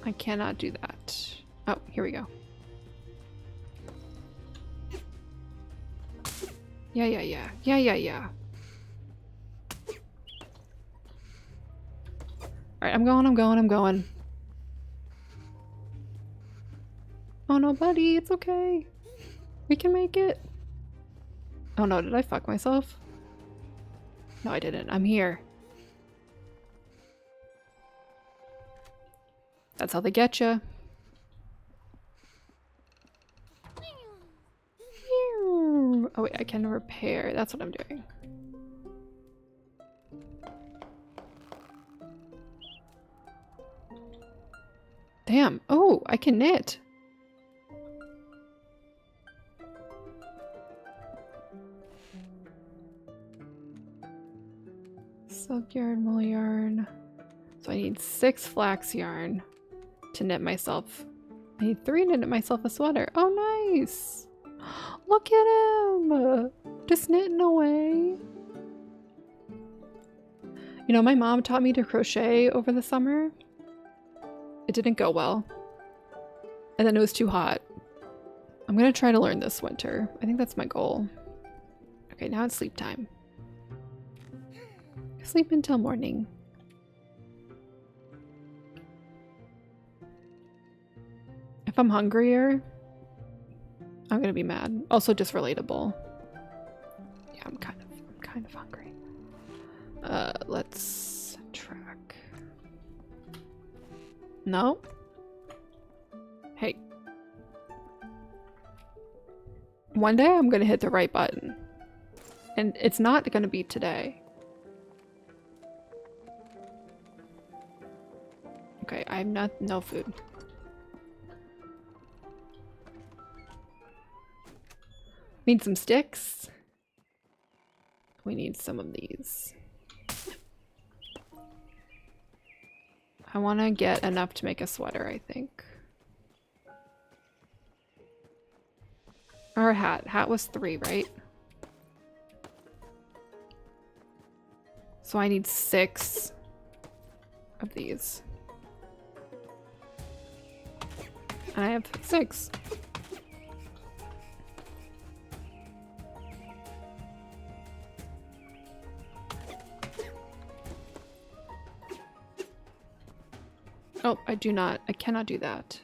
I cannot do that. Oh, here we go. Yeah. Alright, I'm going. Oh no, buddy, it's okay. We can make it. Oh no, did I fuck myself? No, I didn't. I'm here. That's how they get you. Oh wait, I can repair. That's what I'm doing. Damn. Oh, I can knit. Silk yarn, wool yarn. So I need 6 flax yarn to knit myself. I need 3 to knit myself a sweater. Oh, nice. Look at him. Just knitting away. You know, my mom taught me to crochet over the summer. It didn't go well. And then it was too hot. I'm gonna try to learn this winter. I think that's my goal. Okay, now it's sleep time. Sleep until morning. If I'm hungrier, I'm gonna be mad. Also just relatable. Yeah, I'm kind of hungry. Let's track. No? Hey. One day I'm gonna hit the right button. And it's not gonna be today. Okay, I have no food. Need some sticks. We need some of these. I want to get enough to make a sweater, I think. Or a hat. Hat was 3, right? So I need 6 of these. And I have 6. Oh, I cannot do that.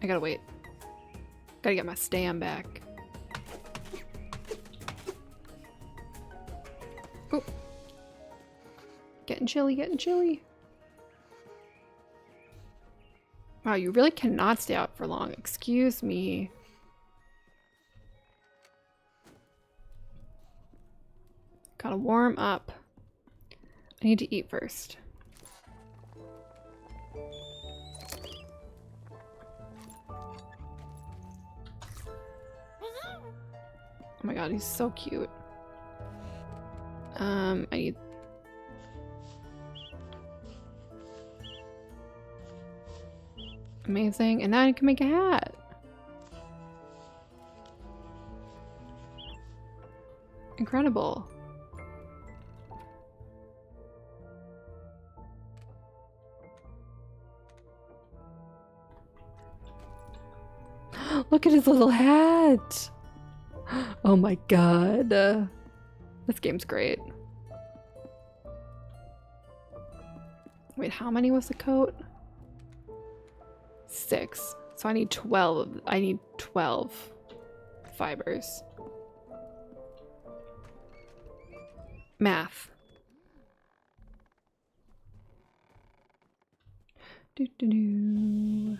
I gotta wait. Gotta get my stam back. Getting chilly, getting chilly. Wow, you really cannot stay out for long. Excuse me. Gotta warm up. I need to eat first. Oh my god, he's so cute. I need... Amazing. And now I can make a hat. Incredible. Look at his little hat. Oh my god. This game's great. Wait, how many was the coat? 6. So I need 12. I need 12 fibers. Math. Doo-doo-doo.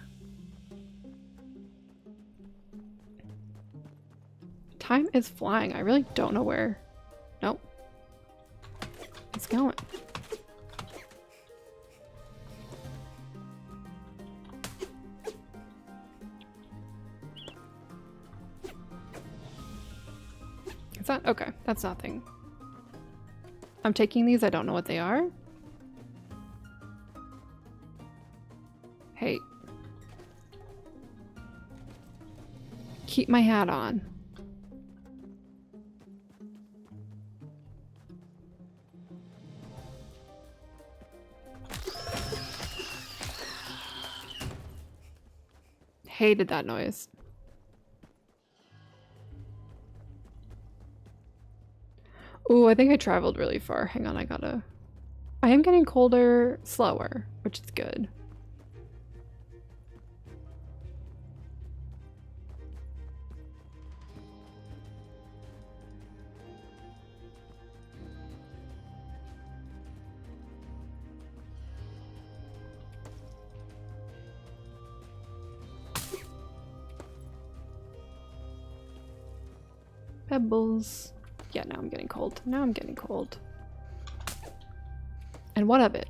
Time is flying. I really don't know where. Nope. It's going. Is that okay? That's nothing. I'm taking these. I don't know what they are. Hey. Keep my hat on. Hated that noise. Oh, I think I traveled really far. Hang on, I am getting colder slower, which is good. Pebbles. Yeah, now I'm getting cold. Now I'm getting cold. And what of it?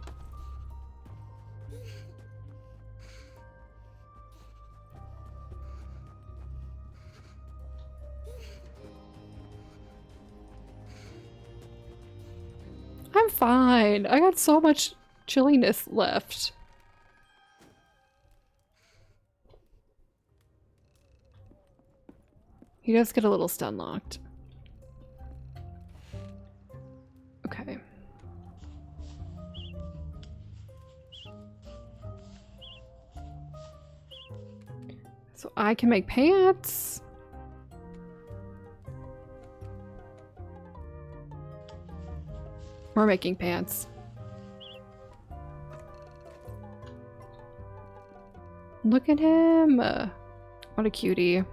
I'm fine. I got so much chilliness left. He does get a little stun locked. Okay. So I can make pants. We're making pants. Look at him. What a cutie.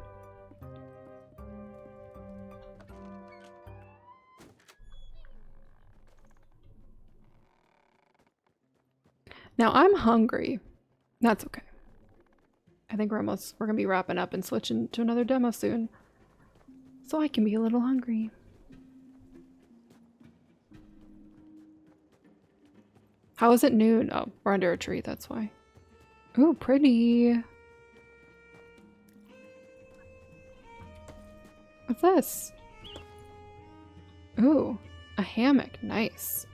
Now I'm hungry. That's okay. I think we're gonna be wrapping up and switching to another demo soon. So I can be a little hungry. How is it noon? Oh, we're under a tree, that's why. Ooh, pretty. What's this? Ooh, a hammock. Nice.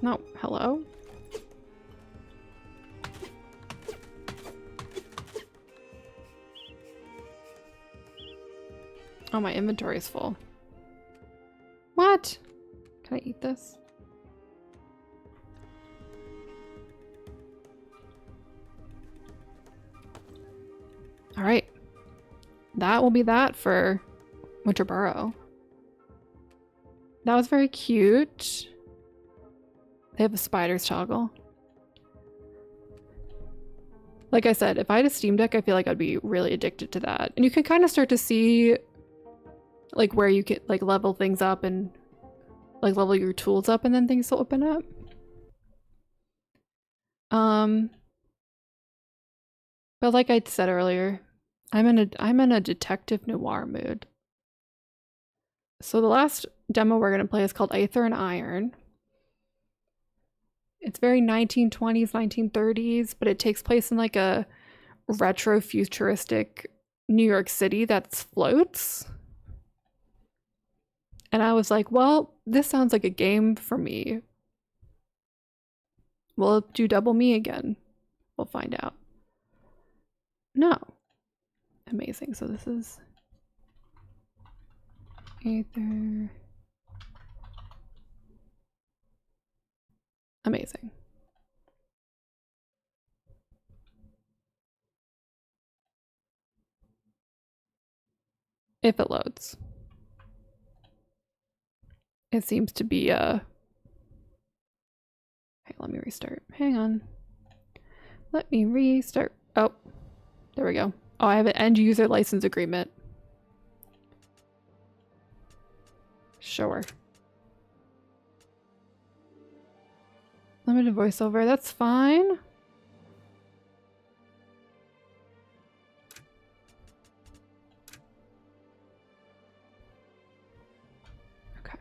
No, hello? Oh, my inventory is full. What? Can I eat this? All right. That will be that for Winter Burrow. That was very cute. They have a spiders toggle. Like I said, if I had a Steam Deck, I feel like I'd be really addicted to that. And you can kind of start to see like where you can like level things up and like level your tools up and then things will open up. But like I said earlier, I'm in a detective noir mood. So the last demo we're gonna play is called Aether and Iron. It's very 1920s, 1930s, but it takes place in like a retro futuristic New York City that floats. And I was like, well, this sounds like a game for me. Will it do double me again? We'll find out. No. Amazing. So this is Aether. Amazing. If it loads. It seems to be hey, let me restart. Hang on. Let me restart. Oh, there we go. Oh, I have an end user license agreement. Sure. Limited voiceover, that's fine. Okay.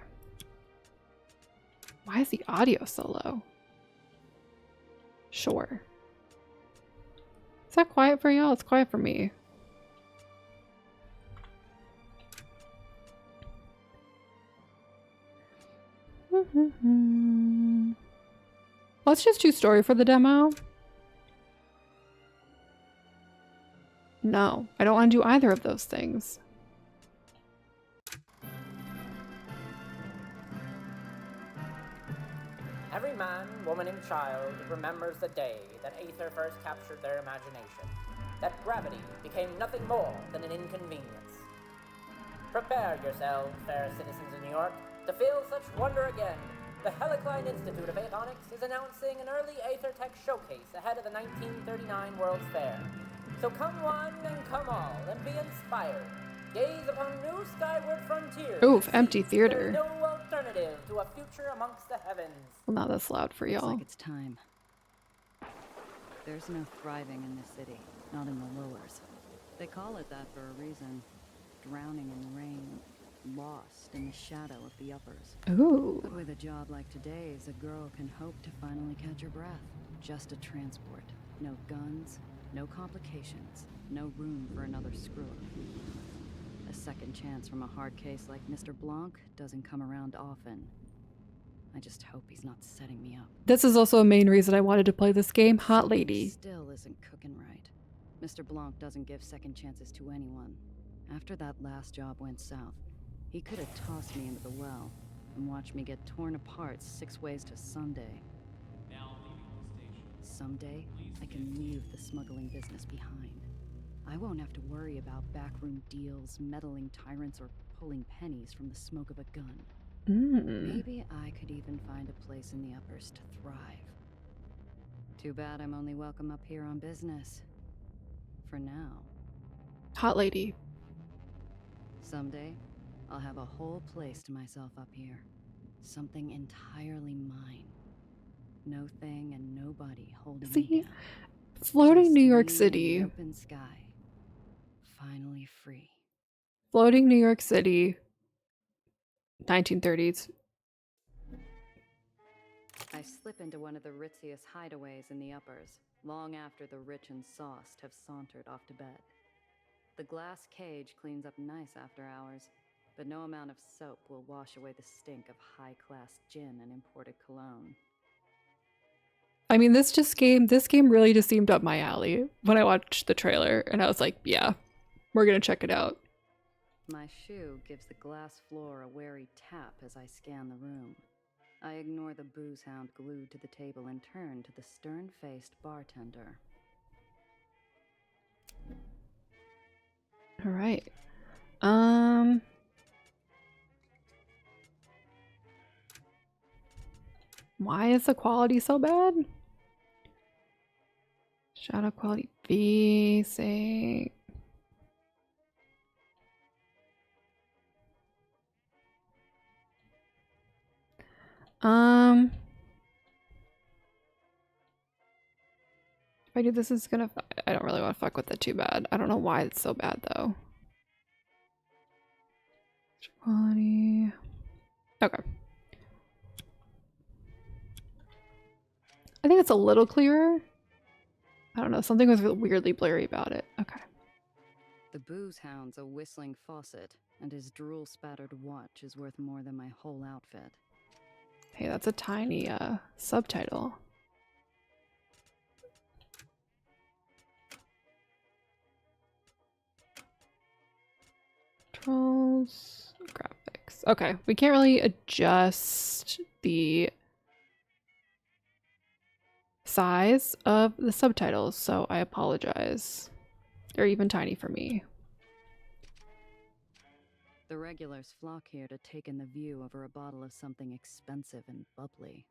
Why is the audio so low? Sure. Is that quiet for y'all? It's quiet for me. Let's just do story for the demo. No, I don't want to do either of those things. Every man, woman, and child remembers the day that Aether first captured their imagination, that gravity became nothing more than an inconvenience. Prepare yourselves, fair citizens of New York, to feel such wonder again. The Helicline Institute of Aethonics is announcing an early Aether Tech showcase ahead of the 1939 World's Fair. So come one and come all, and be inspired. Gaze upon new skyward frontiers. Oof, empty theater. There's no alternative to a future amongst the heavens. Well, now that's loud for y'all. Looks like it's time. There's no thriving in this city, not in the lowers. They call it that for a reason. Drowning in the rain, lost in the shadow of the uppers. Ooh. But with a job like today's, a girl can hope to finally catch her breath. Just a transport. No guns, no complications, no room for another screw-up. A second chance from a hard case like Mr. Blanc doesn't come around often. I just hope he's not setting me up. This is also a main reason I wanted to play this game, Hot Lady. Still isn't cooking right. Mr. Blanc doesn't give second chances to anyone. After that last job went south, he could have tossed me into the well and watched me get torn apart 6 ways to Sunday. Now leaving the station. Someday, I can leave the smuggling business behind. I won't have to worry about backroom deals, meddling tyrants, or pulling pennies from the smoke of a gun. Maybe I could even find a place in the uppers to thrive. Too bad I'm only welcome up here on business. For now. Hot Lady. Someday, I'll have a whole place to myself up here. Something entirely mine. No thing and nobody holding me down. Floating Just New York me and City. the open sky. Finally free. Floating New York City. 1930s. I slip into one of the ritziest hideaways in the uppers, long after the rich and sauced have sauntered off to bed. The glass cage cleans up nice after hours, but no amount of soap will wash away the stink of high-class gin and imported cologne. I mean, this game really just seemed up my alley when I watched the trailer, and I was like, yeah, we're gonna check it out. My shoe gives the glass floor a wary tap as I scan the room. I ignore the booze hound glued to the table and turn to the stern-faced bartender. All right. Why is the quality so bad? Shadow quality V, say. If I do this, it's gonna. I don't really want to fuck with it too bad. I don't know why it's so bad though. Quality. Okay. I think it's a little clearer. I don't know. Something was weirdly blurry about it. Okay. The booze hound's a whistling faucet, and his drool-spattered watch is worth more than my whole outfit. Hey, that's a tiny subtitle. Controls, graphics. Okay, we can't really adjust the size of the subtitles, so I apologize. They're even tiny for me. The regulars flock here to take in the view over a bottle of something expensive and bubbly.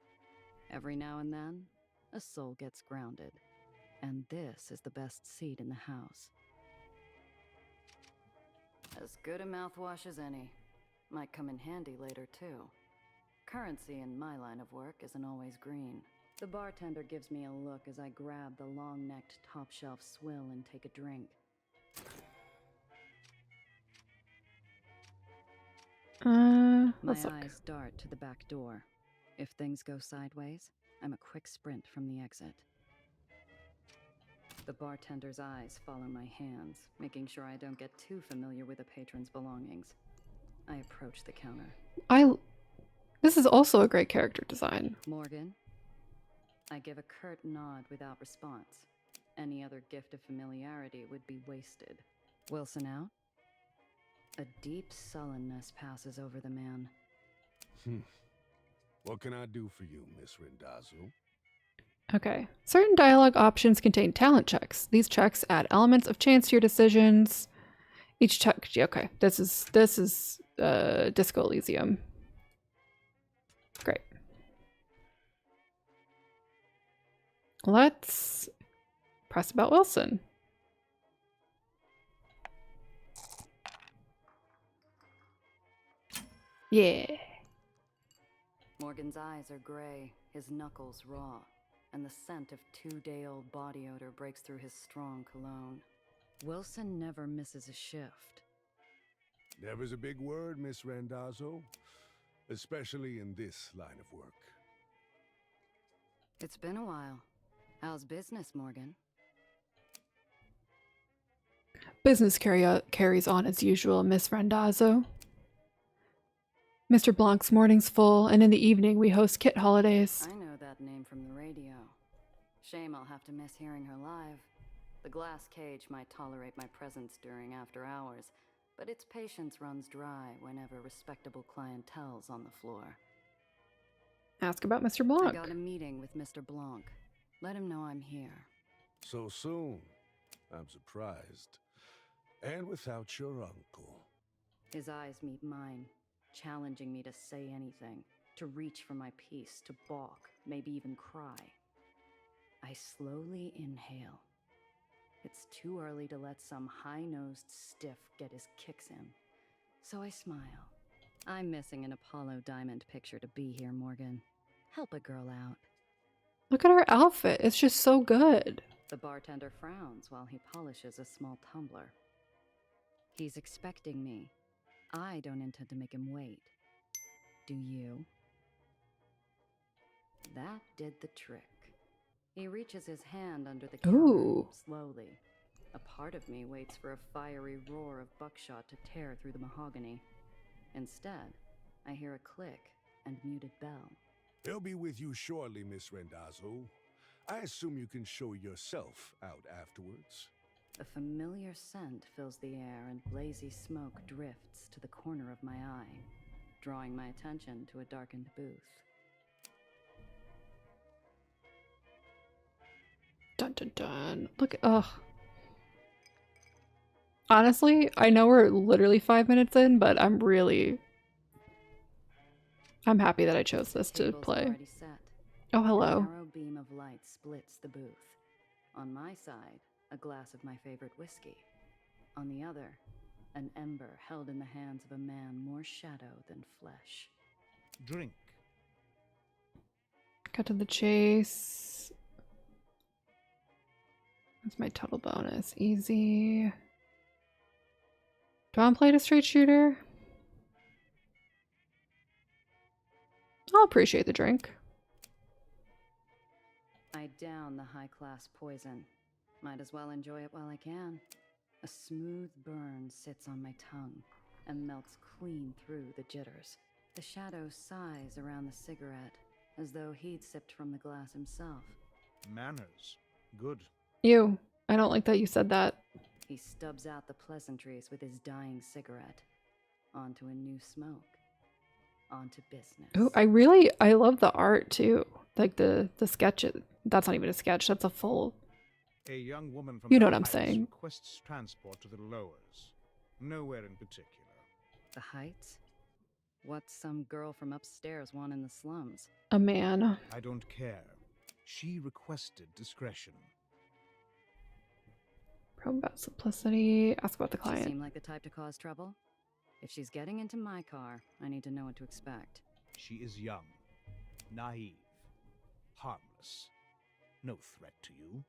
Every now and then, a soul gets grounded. And this is the best seat in the house. As good a mouthwash as any. Might come in handy later, too. Currency in my line of work isn't always green. The bartender gives me a look as I grab the long-necked top-shelf swill and take a drink. My eyes dart to the back door. If things go sideways, I'm a quick sprint from the exit. The bartender's eyes follow my hands, making sure I don't get too familiar with a patron's belongings. I approach the counter. This is also a great character design. Morgan? I give a curt nod without response. Any other gift of familiarity would be wasted. Wilson out? A deep sullenness passes over the man. What can I do for you, Miss Randazzo? Okay. Certain dialogue options contain talent checks. These checks add elements of chance to your decisions. Each check. Okay. This is Disco Elysium. Great. Let's press about Wilson. Yeah. Morgan's eyes are gray, his knuckles raw, and the scent of 2-day-old body odor breaks through his strong cologne. Wilson never misses a shift. Never's a big word, Miss Randazzo, especially in this line of work. It's been a while. How's business, Morgan? Business carries on as usual, Miss Randazzo. Mr. Blanc's morning's full, and in the evening we host kit holidays. I know that name from the radio. Shame I'll have to miss hearing her live. The glass cage might tolerate my presence during after hours, but its patience runs dry whenever respectable clientele's on the floor. Ask about Mr. Blanc. I got a meeting with Mr. Blanc. Let him know I'm here. So soon? I'm surprised. And without your uncle. His eyes meet mine, challenging me to say anything, to reach for my piece, to balk, maybe even cry. I slowly inhale. It's too early to let some high-nosed stiff get his kicks in. So I smile. I'm missing an Apollo Diamond picture to be here, Morgan. Help a girl out. Look at her outfit. It's just so good. The bartender frowns while he polishes a small tumbler. He's expecting me. I don't intend to make him wait. Do you? That did the trick. He reaches his hand under the counter, Ooh. slowly. A part of me waits for a fiery roar of buckshot to tear through the mahogany. Instead, I hear a click and muted bell. He'll be with you shortly, Miss Randazzo. I assume you can show yourself out afterwards. A familiar scent fills the air and blazy smoke drifts to the corner of my eye, drawing my attention to a darkened booth. Dun dun dun. Look, ugh. Honestly, I know we're literally 5 minutes in, but I'm happy that I chose this to Table's play. already set. Oh, A hello. narrow beam of light splits the booth. On my side, a glass of my favorite whiskey. On the other, an ember held in the hands of a man more shadow than flesh. Drink. Cut to the chase. That's my total bonus. Easy. Do I want to play it a straight shooter? I'll appreciate the drink. I down the high-class poison. Might as well enjoy it while I can. A smooth burn sits on my tongue and melts clean through the jitters. The shadow sighs around the cigarette, as though he'd sipped from the glass himself. Manners. Good. Ew. I don't like that you said that. He stubs out the pleasantries with his dying cigarette. Onto a new smoke. Onto business. Ooh, I love the art too. Like the sketch. That's not even a sketch. That's a full. A young woman from You the know what I'm Heights saying. requests transport to the lowers. Nowhere in particular. The Heights? What's some girl from upstairs want in the slums? A man. I don't care. She requested discretion. Probe about simplicity. Ask about the She client. seem like the type to cause trouble? If she's getting into my car, I need to know what to expect. She is young, naive, harmless. No threat to you.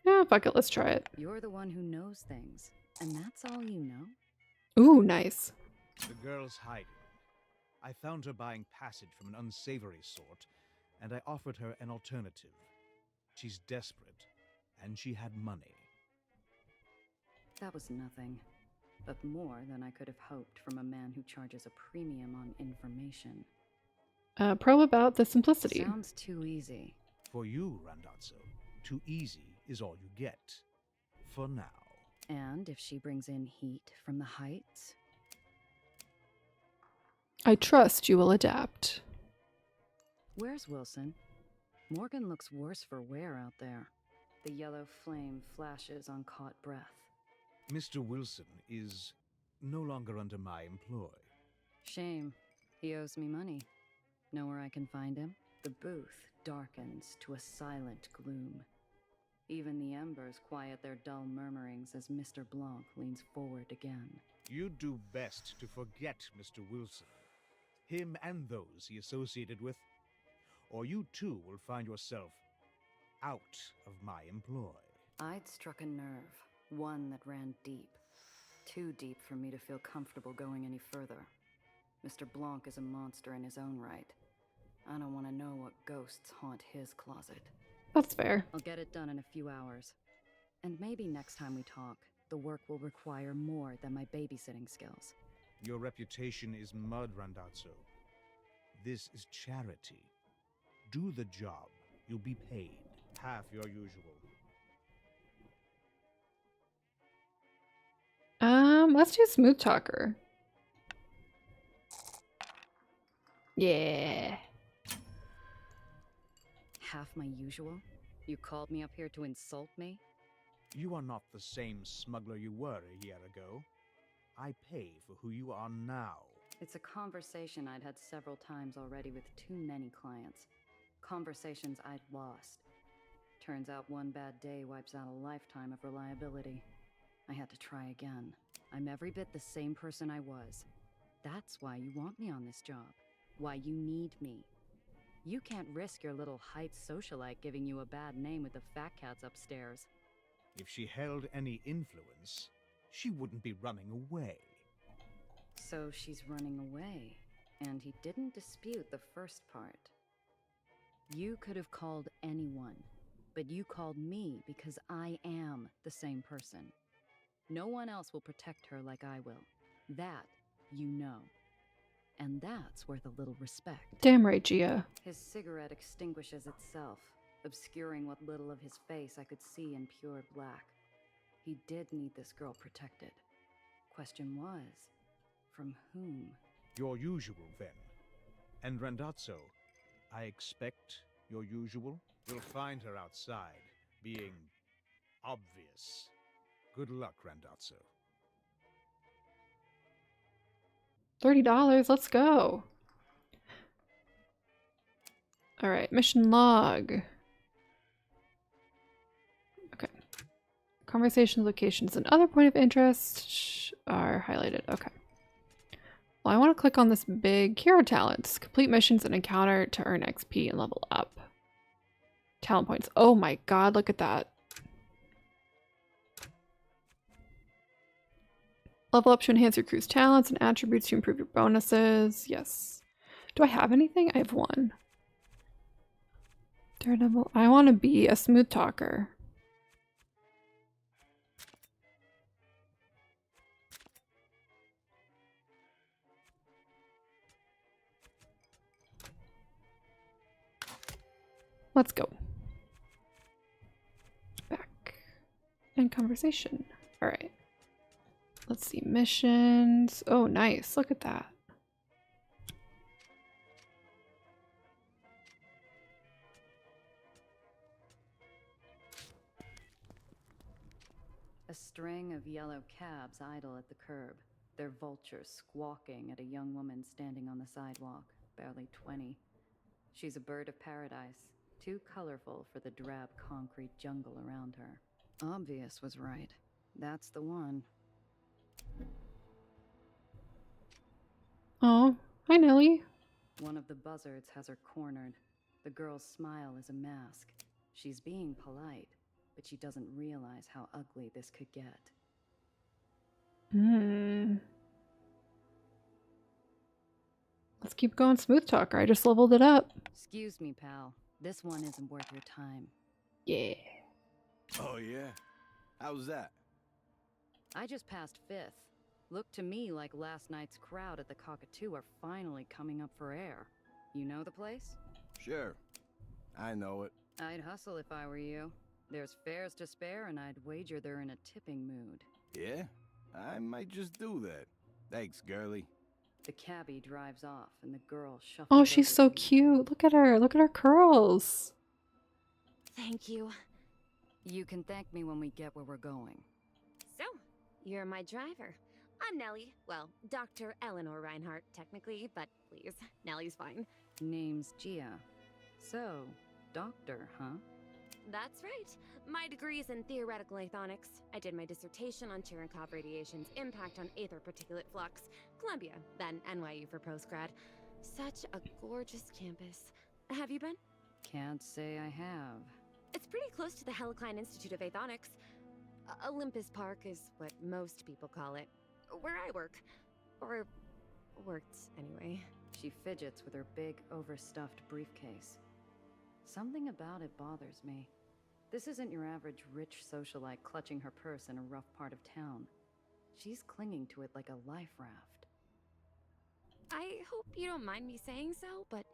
Yeah, fuck it. Let's try it. You're the one who knows things, and that's all you know? Ooh, nice. The girl's hiding. I found her buying passage from an unsavory sort, and I offered her an alternative. She's desperate, and she had money. That was nothing, but more than I could have hoped from a man who charges a premium on information. Probe about the simplicity. Sounds too easy. For you, Randazzo, too easy is all you get. For now. And if she brings in heat from the Heights? I trust you will adapt. Where's Wilson? Morgan looks worse for wear out there. The yellow flame flashes on caught breath. Mr. Wilson is no longer under my employ. Shame. He owes me money. Know where I can find him? The booth darkens to a silent gloom. Even the embers quiet their dull murmurings as Mr. Blanc leans forward again. You'd do best to forget Mr. Wilson. Him and those he associated with. Or you too will find yourself out of my employ. I'd struck a nerve, one that ran deep. Too deep for me to feel comfortable going any further. Mr. Blanc is a monster in his own right. I don't want to know what ghosts haunt his closet. That's fair. I'll get it done in a few hours. And maybe next time we talk, the work will require more than my babysitting skills. Your reputation is mud, Randazzo. This is charity. Do the job. You'll be paid. Half your usual. Let's do Smooth Talker. Yeah. Half my usual? You called me up here to insult me? You are not the same smuggler you were a year ago. I pay for who you are now. It's a conversation I'd had several times already with too many clients. Conversations I'd lost. Turns out one bad day wipes out a lifetime of reliability. I had to try again. I'm every bit the same person I was. That's why you want me on this job. Why you need me. You can't risk your little Heights socialite giving you a bad name with the fat cats upstairs. If she held any influence, she wouldn't be running away. So she's running away. And he didn't dispute the first part. You could have called anyone, but you called me because I am the same person. No one else will protect her like I will. That you know. And that's worth a little respect. Damn right, Gia. His cigarette extinguishes itself, obscuring what little of his face I could see in pure black. He did need this girl protected. Question was, from whom? Your usual, then. And Randazzo, I expect your usual? You'll find her outside, being obvious. Good luck, Randazzo. $30. Let's go. All right, mission log. Okay. Conversation locations and other point of interest are highlighted. Okay. Well, I want to click on this big hero talents. Complete missions and encounter to earn XP and level up. Talent points. Oh my god, look at that. Level up to enhance your crew's talents and attributes to improve your bonuses. Yes. Do I have anything? I have one. Daredevil. I want to be a smooth talker. Let's go. Back. And conversation. All right. Let's see. Missions. Oh, nice. Look at that. A string of yellow cabs idle at the curb, their vultures squawking at a young woman standing on the sidewalk, barely 20. She's a bird of paradise, too colorful for the drab concrete jungle around her. Obvious was right. That's the one. Oh, hi Nelly. One of the buzzards has her cornered. The girl's smile is a mask. She's being polite, but she doesn't realize how ugly this could get. Let's keep going smooth talker. I just leveled it up. Excuse me, pal. This one isn't worth your time. Yeah. Oh, yeah? How was that? I just passed 5th. Looked to me like last night's crowd at the Cockatoo are finally coming up for air. You know the place? Sure. I know it. I'd hustle if I were you. There's fares to spare, and I'd wager they're in a tipping mood. Yeah? I might just do that. Thanks, girlie. The cabbie drives off, and the girl shuffles. Oh, she's over so to you. cute. Look at her. Look at her curls. Thank you. You can thank me when we get where we're going. So, you're my driver. I'm Nellie. Well, Dr. Eleanor Reinhardt, technically, but please, Nellie's fine. Name's Gia. So, doctor, huh? That's right. My degree is in theoretical athonics. I did my dissertation on Cherenkov radiation's impact on aether particulate flux. Columbia, then NYU for postgrad. Such a gorgeous campus. Have you been? Can't say I have. It's pretty close to the Helicline Institute of Athonics. Olympus Park is what most people call it. Where I work. Or worked, anyway. She fidgets with her big, overstuffed briefcase. Something about it bothers me. This isn't your average rich socialite clutching her purse in a rough part of town. She's clinging to it like a life raft. I hope you don't mind me saying so, but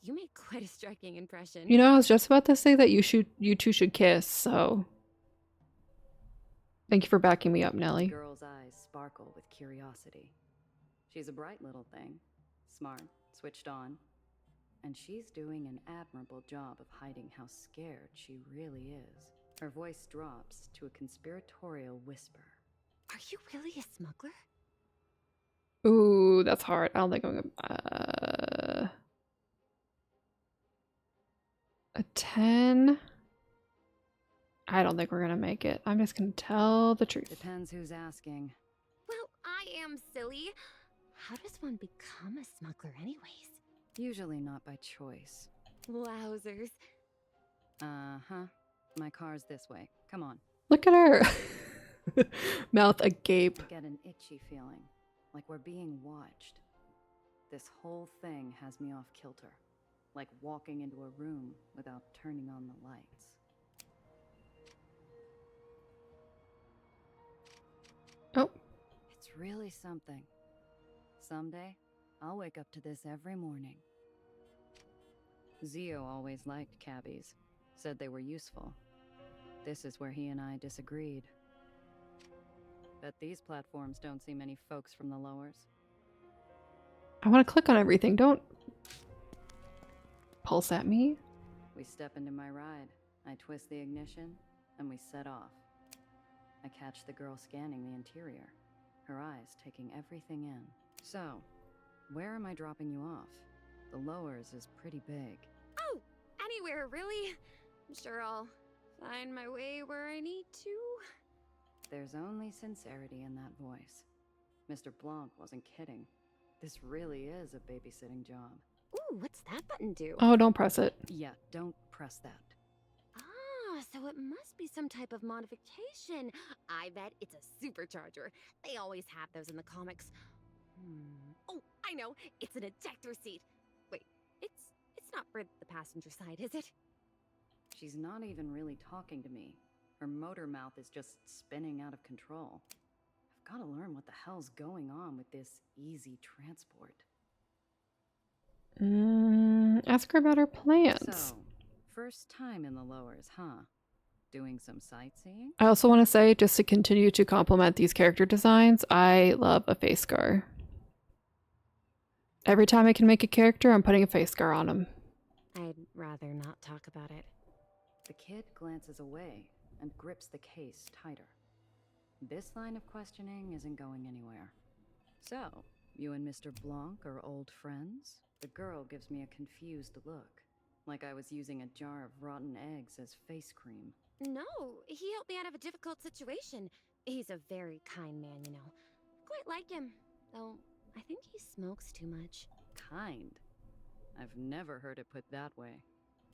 you make quite a striking impression. You know, I was just about to say that you two should kiss, so thank you for backing me up, The Nelly. girl's eyes sparkle with curiosity. She's a bright little thing. Smart, switched on. And she's doing an admirable job of hiding how scared she really is. Her voice drops to a conspiratorial whisper. Are you really a smuggler? Ooh, that's hard. I don't think I'm gonna. A 10. I don't think we're gonna make it. I'm just gonna tell the truth. Depends who's asking. Well, I am silly. How does one become a smuggler anyways? Usually not by choice. Wowzers. Uh-huh. My car's this way. Come on. Look at her. Mouth agape. I get an itchy feeling, like we're being watched. This whole thing has me off kilter, like walking into a room without turning on the lights. Oh. It's really something. Someday, I'll wake up to this every morning. Zio always liked cabbies, said they were useful. This is where he and I disagreed. Bet these platforms don't see many folks from the lowers. I want to click on everything. Don't pulse at me. We step into my ride. I twist the ignition, and we set off. I catch the girl scanning the interior, her eyes taking everything in. So, where am I dropping you off? The lowers is pretty big. Oh, anywhere, really. I'm sure I'll find my way where I need to. There's only sincerity in that voice. Mr. Blanc wasn't kidding. This really is a babysitting job. Ooh, what's that button do? Oh, don't press it. Yeah, don't press that. Ah, so it must be some type of modification. I bet it's a supercharger. They always have those in the comics. Oh, I know. It's an ejector seat. Wait, it's not for the passenger side, is it? She's not even really talking to me. Her motor mouth is just spinning out of control. I've got to learn what the hell's going on with this easy transport. Ask her about her plans. So, first time in the lowers, huh? Doing some sightseeing? I also want to say, just to continue to compliment these character designs, I love a face scar. Every time I can make a character, I'm putting a face scar on them. I'd rather not talk about it. The kid glances away and grips the case tighter. This line of questioning isn't going anywhere. So, you and Mr. Blanc are old friends? The girl gives me a confused look, like I was using a jar of rotten eggs as face cream. No, he helped me out of a difficult situation. He's a very kind man, you know. Quite like him, though I think he smokes too much. Kind? I've never heard it put that way.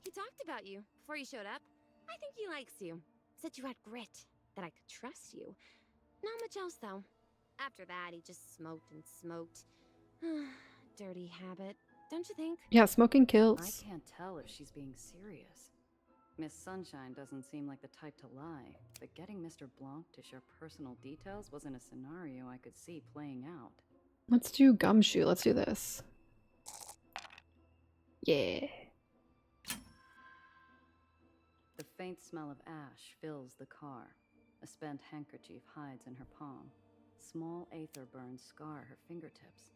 He talked about you before you showed up. I think he likes you. Said you had grit, that I could trust you. Not much else, though. After that, he just smoked and smoked. Dirty habit, don't you think? Yeah, smoking I kills. can't tell if she's being serious. Miss Sunshine doesn't seem like the type to lie, but getting Mr. Blanc to share personal details wasn't a scenario I could see playing out. Let's do gumshoe. Let's do this. Yeah. The faint smell of ash fills the car. A spent handkerchief hides in her palm. Small aether burns scar her fingertips.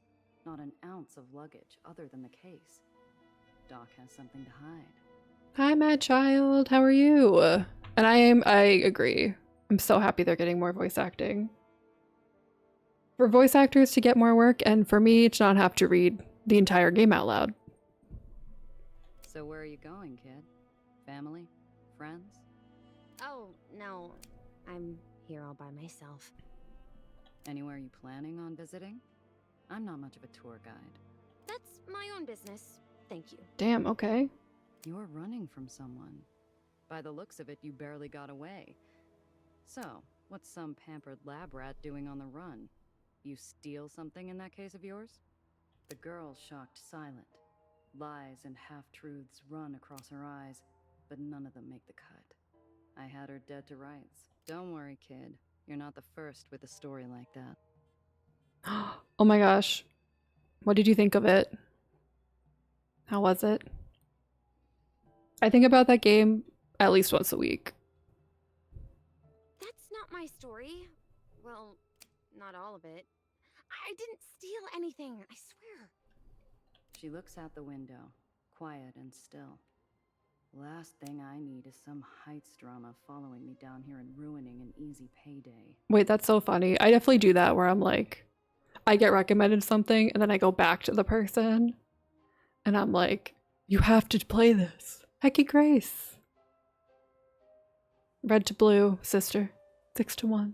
Not an ounce of luggage other than the case. Doc has something to hide. Hi, Mad Child. How are you? And I agree. I'm so happy they're getting more voice acting. For voice actors to get more work, and for me to not have to read the entire game out loud. So where are you going, kid? Family? Friends? Oh, no. I'm here all by myself. Anywhere you planning on visiting? I'm not much of a tour guide. That's my own business. Thank you. Damn, okay. You're running from someone. By the looks of it, you barely got away. So, what's some pampered lab rat doing on the run? You steal something in that case of yours? The girl's shocked silent. Lies and half-truths run across her eyes, but none of them make the cut. I had her dead to rights. Don't worry, kid. You're not the first with a story like that. Oh my gosh. What did you think of it? How was it? I think about that game at least once a week. That's not my story. Well, not all of it. I didn't steal anything, I swear. She looks out the window, quiet and still. Last thing I need is some Heights drama following me down here and ruining an easy payday. Wait, that's so funny. I definitely do that where I'm like, I get recommended something and then I go back to the person and I'm like, you have to play this. Hecky Grace. Red to blue, sister. 6-1.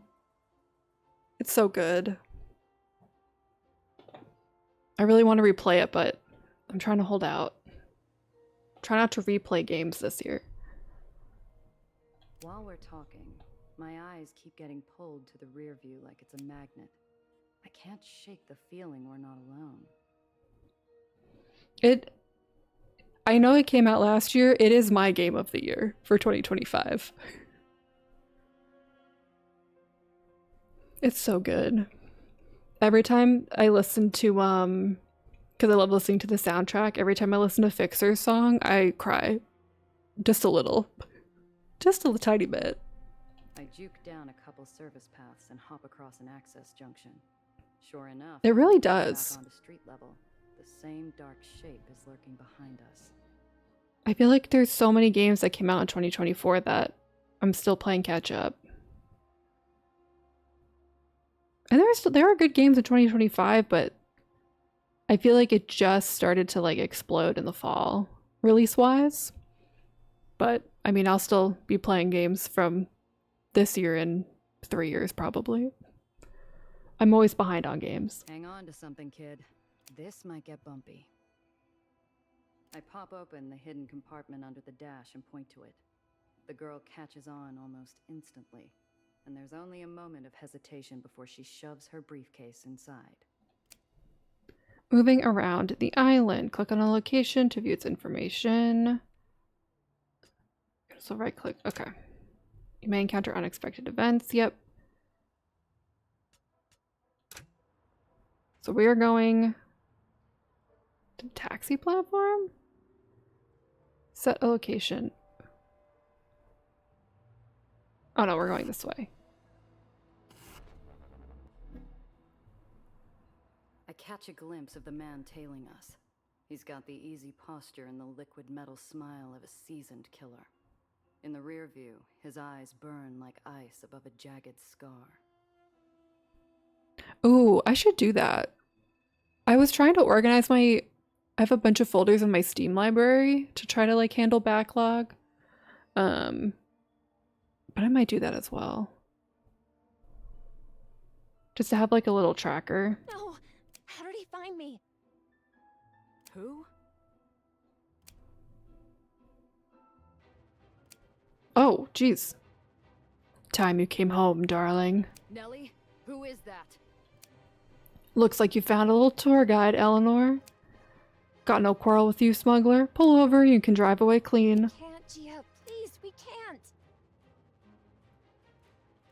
It's so good. I really want to replay it, but I'm trying to hold out. Try not to replay games this year. While we're talking, my eyes keep getting pulled to the rear view like it's a magnet. I can't shake the feeling we're not alone. I know it came out last year. It is my game of the year for 2025. It's so good. Every time I listen to, because I love listening to the soundtrack, every time I listen to Fixer's song, I cry. Just a little. Just a tiny bit. I juke down a couple service paths and hop across an access junction. Sure enough, It really when I get does. back onto street level, the same dark shape is lurking behind us. I feel like there's so many games that came out in 2024 that I'm still playing catch up. And there are good games in 2025, but I feel like it just started to like explode in the fall, release-wise. But I mean, I'll still be playing games from this year in 3 years probably. I'm always behind on games. Hang on to something, kid. This might get bumpy. I pop open the hidden compartment under the dash and point to it. The girl catches on almost instantly, and there's only a moment of hesitation before she shoves her briefcase inside. Moving around the island. Click on a location to view its information. So right click. Okay. You may encounter unexpected events. Yep. So we are going to taxi platform. Set a location. Oh no, we're going this way. I catch a glimpse of the man tailing us. He's got the easy posture and the liquid metal smile of a seasoned killer. In the rear view, his eyes burn like ice above a jagged scar. Ooh, I should do that. I was trying to organize I have a bunch of folders in my Steam library to try to like handle backlog. But I might do that as well. Just to have like a little tracker. No! How did he find me? Who? Oh, geez. Time you came home, darling. Nellie? Who is that? Looks like you found a little tour guide, Eleanor. Got no quarrel with you, smuggler. Pull over, you can drive away clean. Can't, Gia. Please, we can't.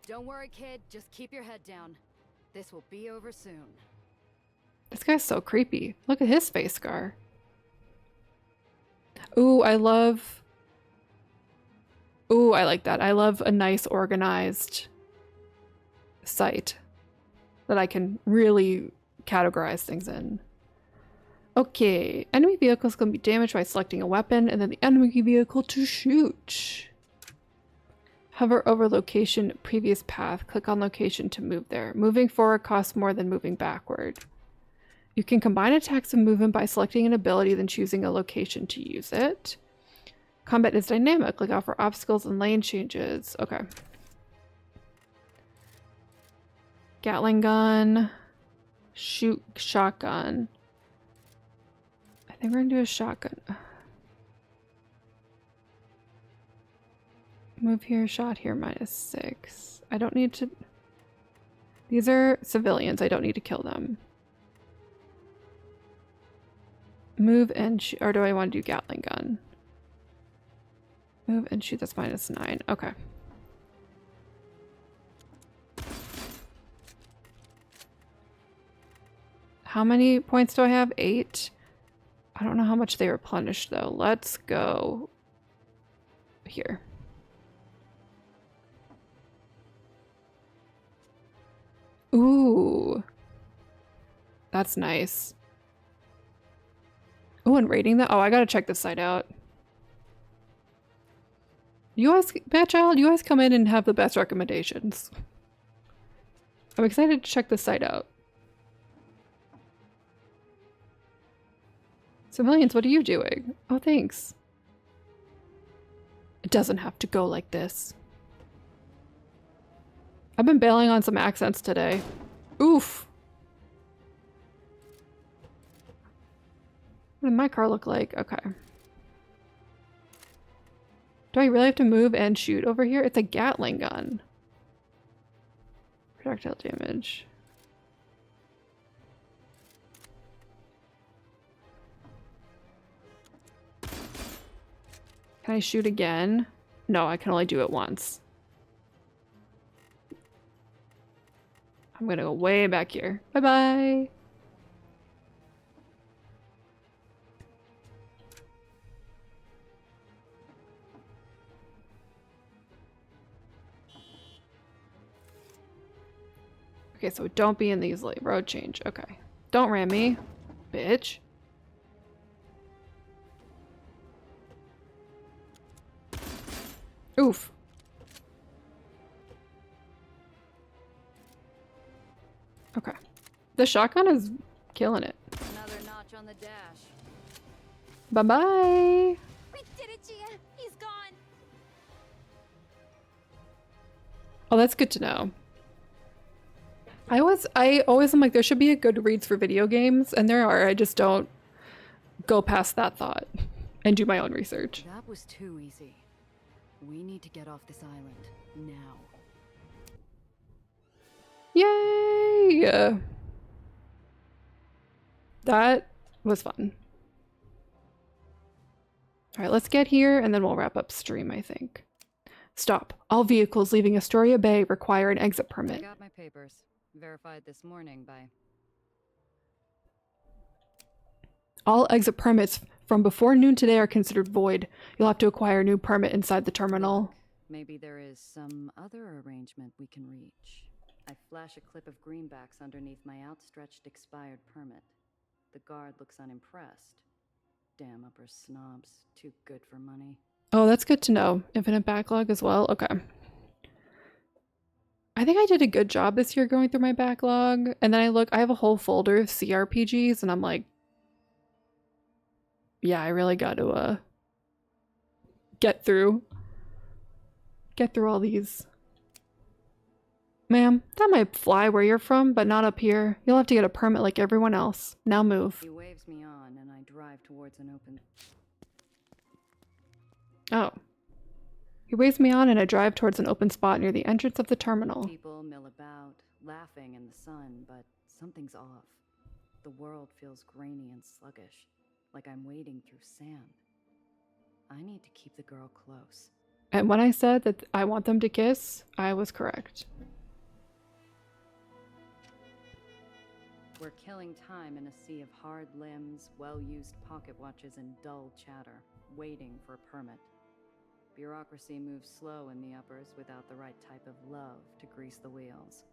Don't worry, kid. Just keep your head down. This will be over soon. This guy's so creepy. Look at his face scar. Ooh, I like that. I love a nice organized site that I can really categorize things in. Okay, enemy vehicles can be damaged by selecting a weapon and then the enemy vehicle to shoot. Hover over location, previous path. Click on location to move there. Moving forward costs more than moving backward. You can combine attacks and movement by selecting an ability, then choosing a location to use it. Combat is dynamic. Look out for obstacles and lane changes. Okay. Gatling gun. Shoot shotgun. I think we're gonna do a shotgun. Move here, shot here, -6. I don't need to... These are civilians. I don't need to kill them. Move and shoot. Or do I want to do Gatling gun? Move and shoot. That's -9. Okay. How many points do I have? 8. I don't know how much they replenish though. Let's go here. Ooh. That's nice. Oh, and rating that? Oh, I gotta check this site out. You guys, Bad Child, you guys come in and have the best recommendations. I'm excited to check this site out. Civilians, what are you doing? Oh, thanks. It doesn't have to go like this. I've been bailing on some accents today. Oof. What did my car look like? Okay. Do I really have to move and shoot over here? It's a Gatling gun. Projectile damage. Can I shoot again? No, I can only do it once. I'm gonna go way back here. Bye-bye. Okay, so don't be in these road change. Okay. Don't ram me, bitch. Oof. Okay. The shotgun is killing it. Another notch on the dash. Bye-bye. We did it, Gia. He's gone. Oh, that's good to know. I always am like, there should be a Goodreads for video games, and there are. I just don't go past that thought and do my own research. That was too easy. We need to get off this island now. Yay! That was fun. All right, let's get here and then we'll wrap up stream, I think. Stop. All vehicles leaving Astoria Bay require an exit I permit. got my papers. Verified this morning by... All exit permits from before noon today are considered void. You'll have to acquire a new permit inside the terminal. Look, maybe there is some other arrangement we can reach. I flash a clip of greenbacks underneath my outstretched expired permit. The guard looks unimpressed. Damn upper snobs. Too good for money. Oh, that's good to know. Infinite backlog as well? Okay. I think I did a good job this year going through my backlog. And then I have a whole folder of CRPGs and I'm like, yeah, I really got to get through all these. Ma'am, that might fly where you're from, but not up here. You'll have to get a permit like everyone else. Now move. He waves me on and I drive towards an open... Oh. He waves me on and I drive towards an open spot near the entrance of the terminal. People mill about, laughing in the sun, but something's off. The world feels grainy and sluggish, like I'm wading through sand. I need to keep the girl close. And when I said that I want them to kiss, I was correct. We're killing time in a sea of hard limbs, well-used pocket watches, and dull chatter, waiting for a permit. Bureaucracy moves slow in the uppers without the right type of love to grease the wheels.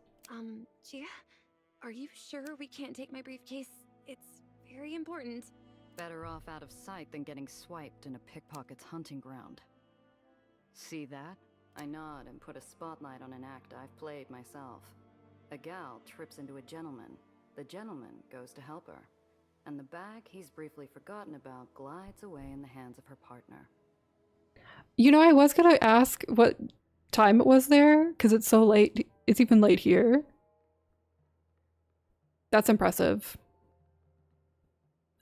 Gia? Are you sure we can't take my briefcase? It's very important. Better off out of sight than getting swiped in a pickpocket's hunting ground. See that? I nod and put a spotlight on an act I've played myself. A gal trips into a gentleman. The gentleman goes to help her. And the bag he's briefly forgotten about glides away in the hands of her partner. You know, I was gonna ask what time it was there, because it's so late. It's even late here. That's impressive.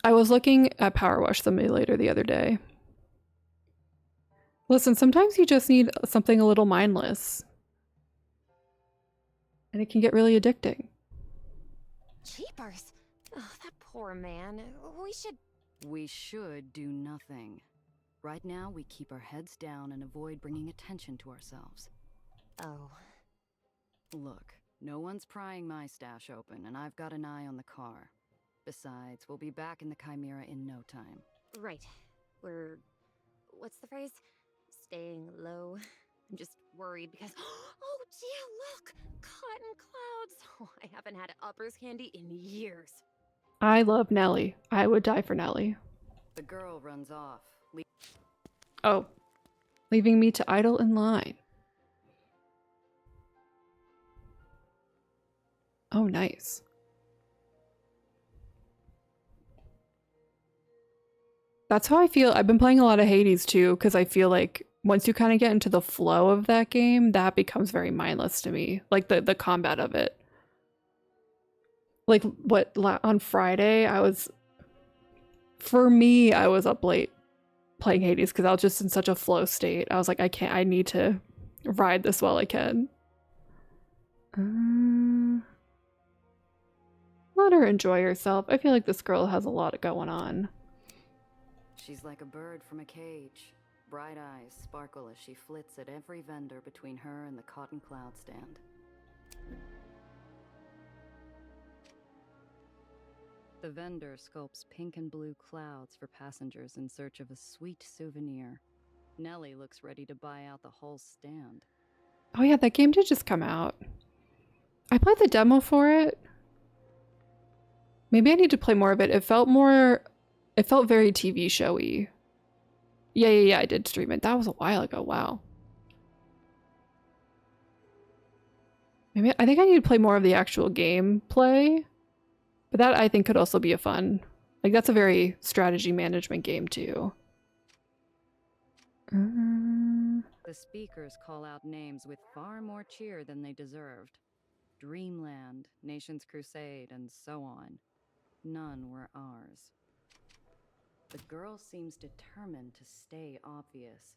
I was looking at Power Wash Simulator the other day. Listen, sometimes you just need something a little mindless. And it can get really addicting. Jeepers! Oh, that poor man. We should do nothing. Right now, we keep our heads down and avoid bringing attention to ourselves. Oh. Look, no one's prying my stash open, and I've got an eye on the car. Besides, we'll be back in the Chimera in no time. Right. What's the phrase? Staying low. I'm just worried because... Oh, Gia, look! Cotton clouds! Oh, I haven't had uppers candy in years. I love Nellie. I would die for Nellie. The girl runs off. Oh. Leaving me to idle in line. Oh, nice. That's how I feel. I've been playing a lot of Hades too, because I feel like once you kind of get into the flow of that game, that becomes very mindless to me. Like the combat of it. Like on Friday, I was up late playing Hades because I was just in such a flow state. I was like, I need to ride this while I can. Let her enjoy herself. I feel like this girl has a lot going on. She's like a bird from a cage. Bright eyes sparkle as she flits at every vendor between her and the cotton cloud stand. The vendor sculpts pink and blue clouds for passengers in search of a sweet souvenir. Nellie looks ready to buy out the whole stand. Oh yeah, that game did just come out. I played the demo for it. Maybe I need to play more of it. It felt very TV showy. Yeah, I did stream it. That was a while ago. Wow. Maybe I think I need to play more of the actual gameplay. But that I think could also be a fun. Like that's a very strategy management game too. The speakers call out names with far more cheer than they deserved. Dreamland, Nation's Crusade, and so on. None were ours. The girl seems determined to stay obvious.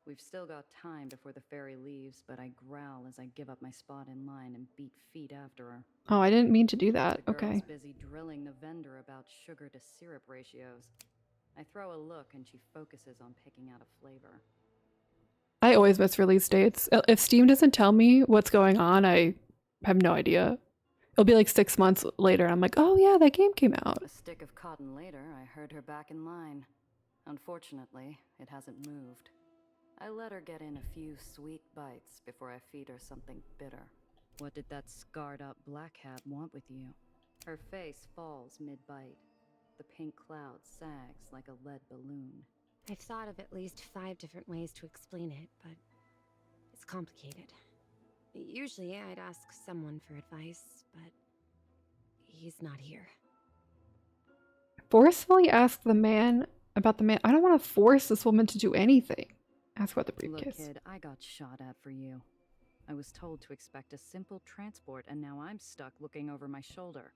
We've still got time before the ferry leaves, but I growl as I give up my spot in line and beat feet after her. Oh, I didn't mean to do that. The girl's Okay. busy drilling the vendor about sugar to syrup ratios. I throw a look and she focuses on picking out a flavor. I always miss release dates. If Steam doesn't tell me what's going on, I have no idea. It'll be like 6 months later, and I'm like, oh yeah, that game came out. A stick of cotton later, I heard her back in line. Unfortunately, it hasn't moved. I let her get in a few sweet bites before I feed her something bitter. What did that scarred-up black hat want with you? Her face falls mid-bite. The pink cloud sags like a lead balloon. I've thought of at least 5 different ways to explain it, but it's complicated. Usually I'd ask someone for advice, but he's not here. Forcefully ask the man about the man. I don't want to force this woman to do anything. Ask about the briefcase. Look, kid, I got shot at for you. I was told to expect a simple transport, and now I'm stuck looking over my shoulder.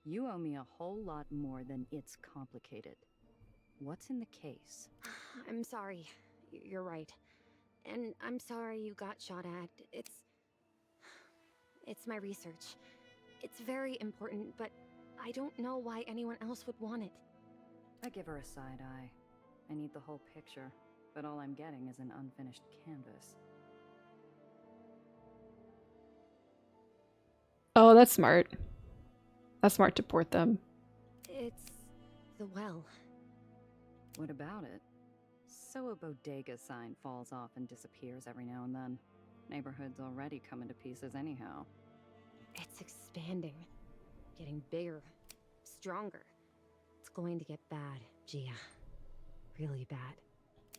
You owe me a whole lot more than it's complicated. What's in the case? I'm sorry. You're right. And I'm sorry you got shot at. It's my research. It's very important, but I don't know why anyone else would want it. I give her a side eye. I need the whole picture, but all I'm getting is an unfinished canvas. Oh, that's smart. That's smart to port them. It's the well. What about it? So a bodega sign falls off and disappears every now and then. Neighborhood's already coming to pieces anyhow. It's expanding. Getting bigger. Stronger. It's going to get bad, Gia. Really bad.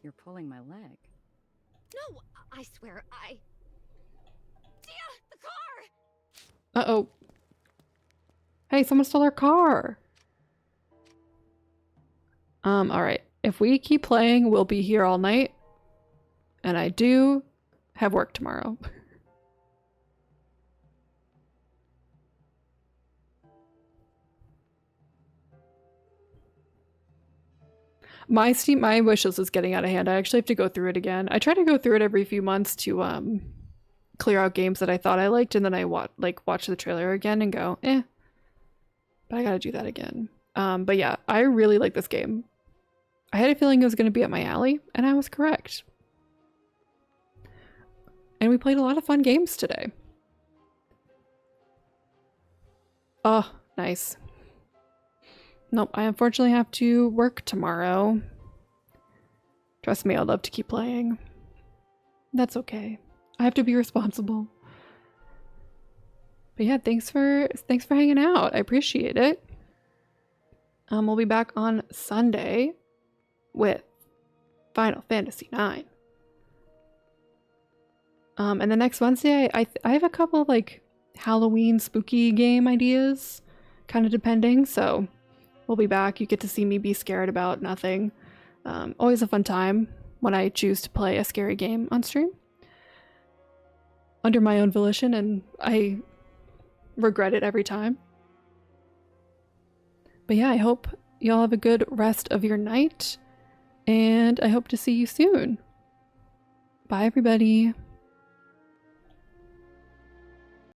You're pulling my leg. No! I swear, Gia! The car! Uh-oh. Hey, someone stole our car. Alright. If we keep playing, we'll be here all night. And I do have work tomorrow. My wishlist is getting out of hand. I actually have to go through it again. I try to go through it every few months to clear out games that I thought I liked, and then I watch the trailer again and go, eh. But I gotta do that again. But yeah, I really like this game. I had a feeling it was gonna be up my alley, and I was correct. And we played a lot of fun games today. Oh, nice. Nope, I unfortunately have to work tomorrow. Trust me, I'd love to keep playing. That's okay. I have to be responsible. But yeah, thanks for hanging out. I appreciate it. We'll be back on Sunday with Final Fantasy IX. And the next Wednesday, I have a couple of like Halloween spooky game ideas, kind of depending. So we'll be back. You get to see me be scared about nothing. Always a fun time when I choose to play a scary game on stream under my own volition, and I regret it every time. But yeah, I hope y'all have a good rest of your night, and I hope to see you soon. Bye, everybody.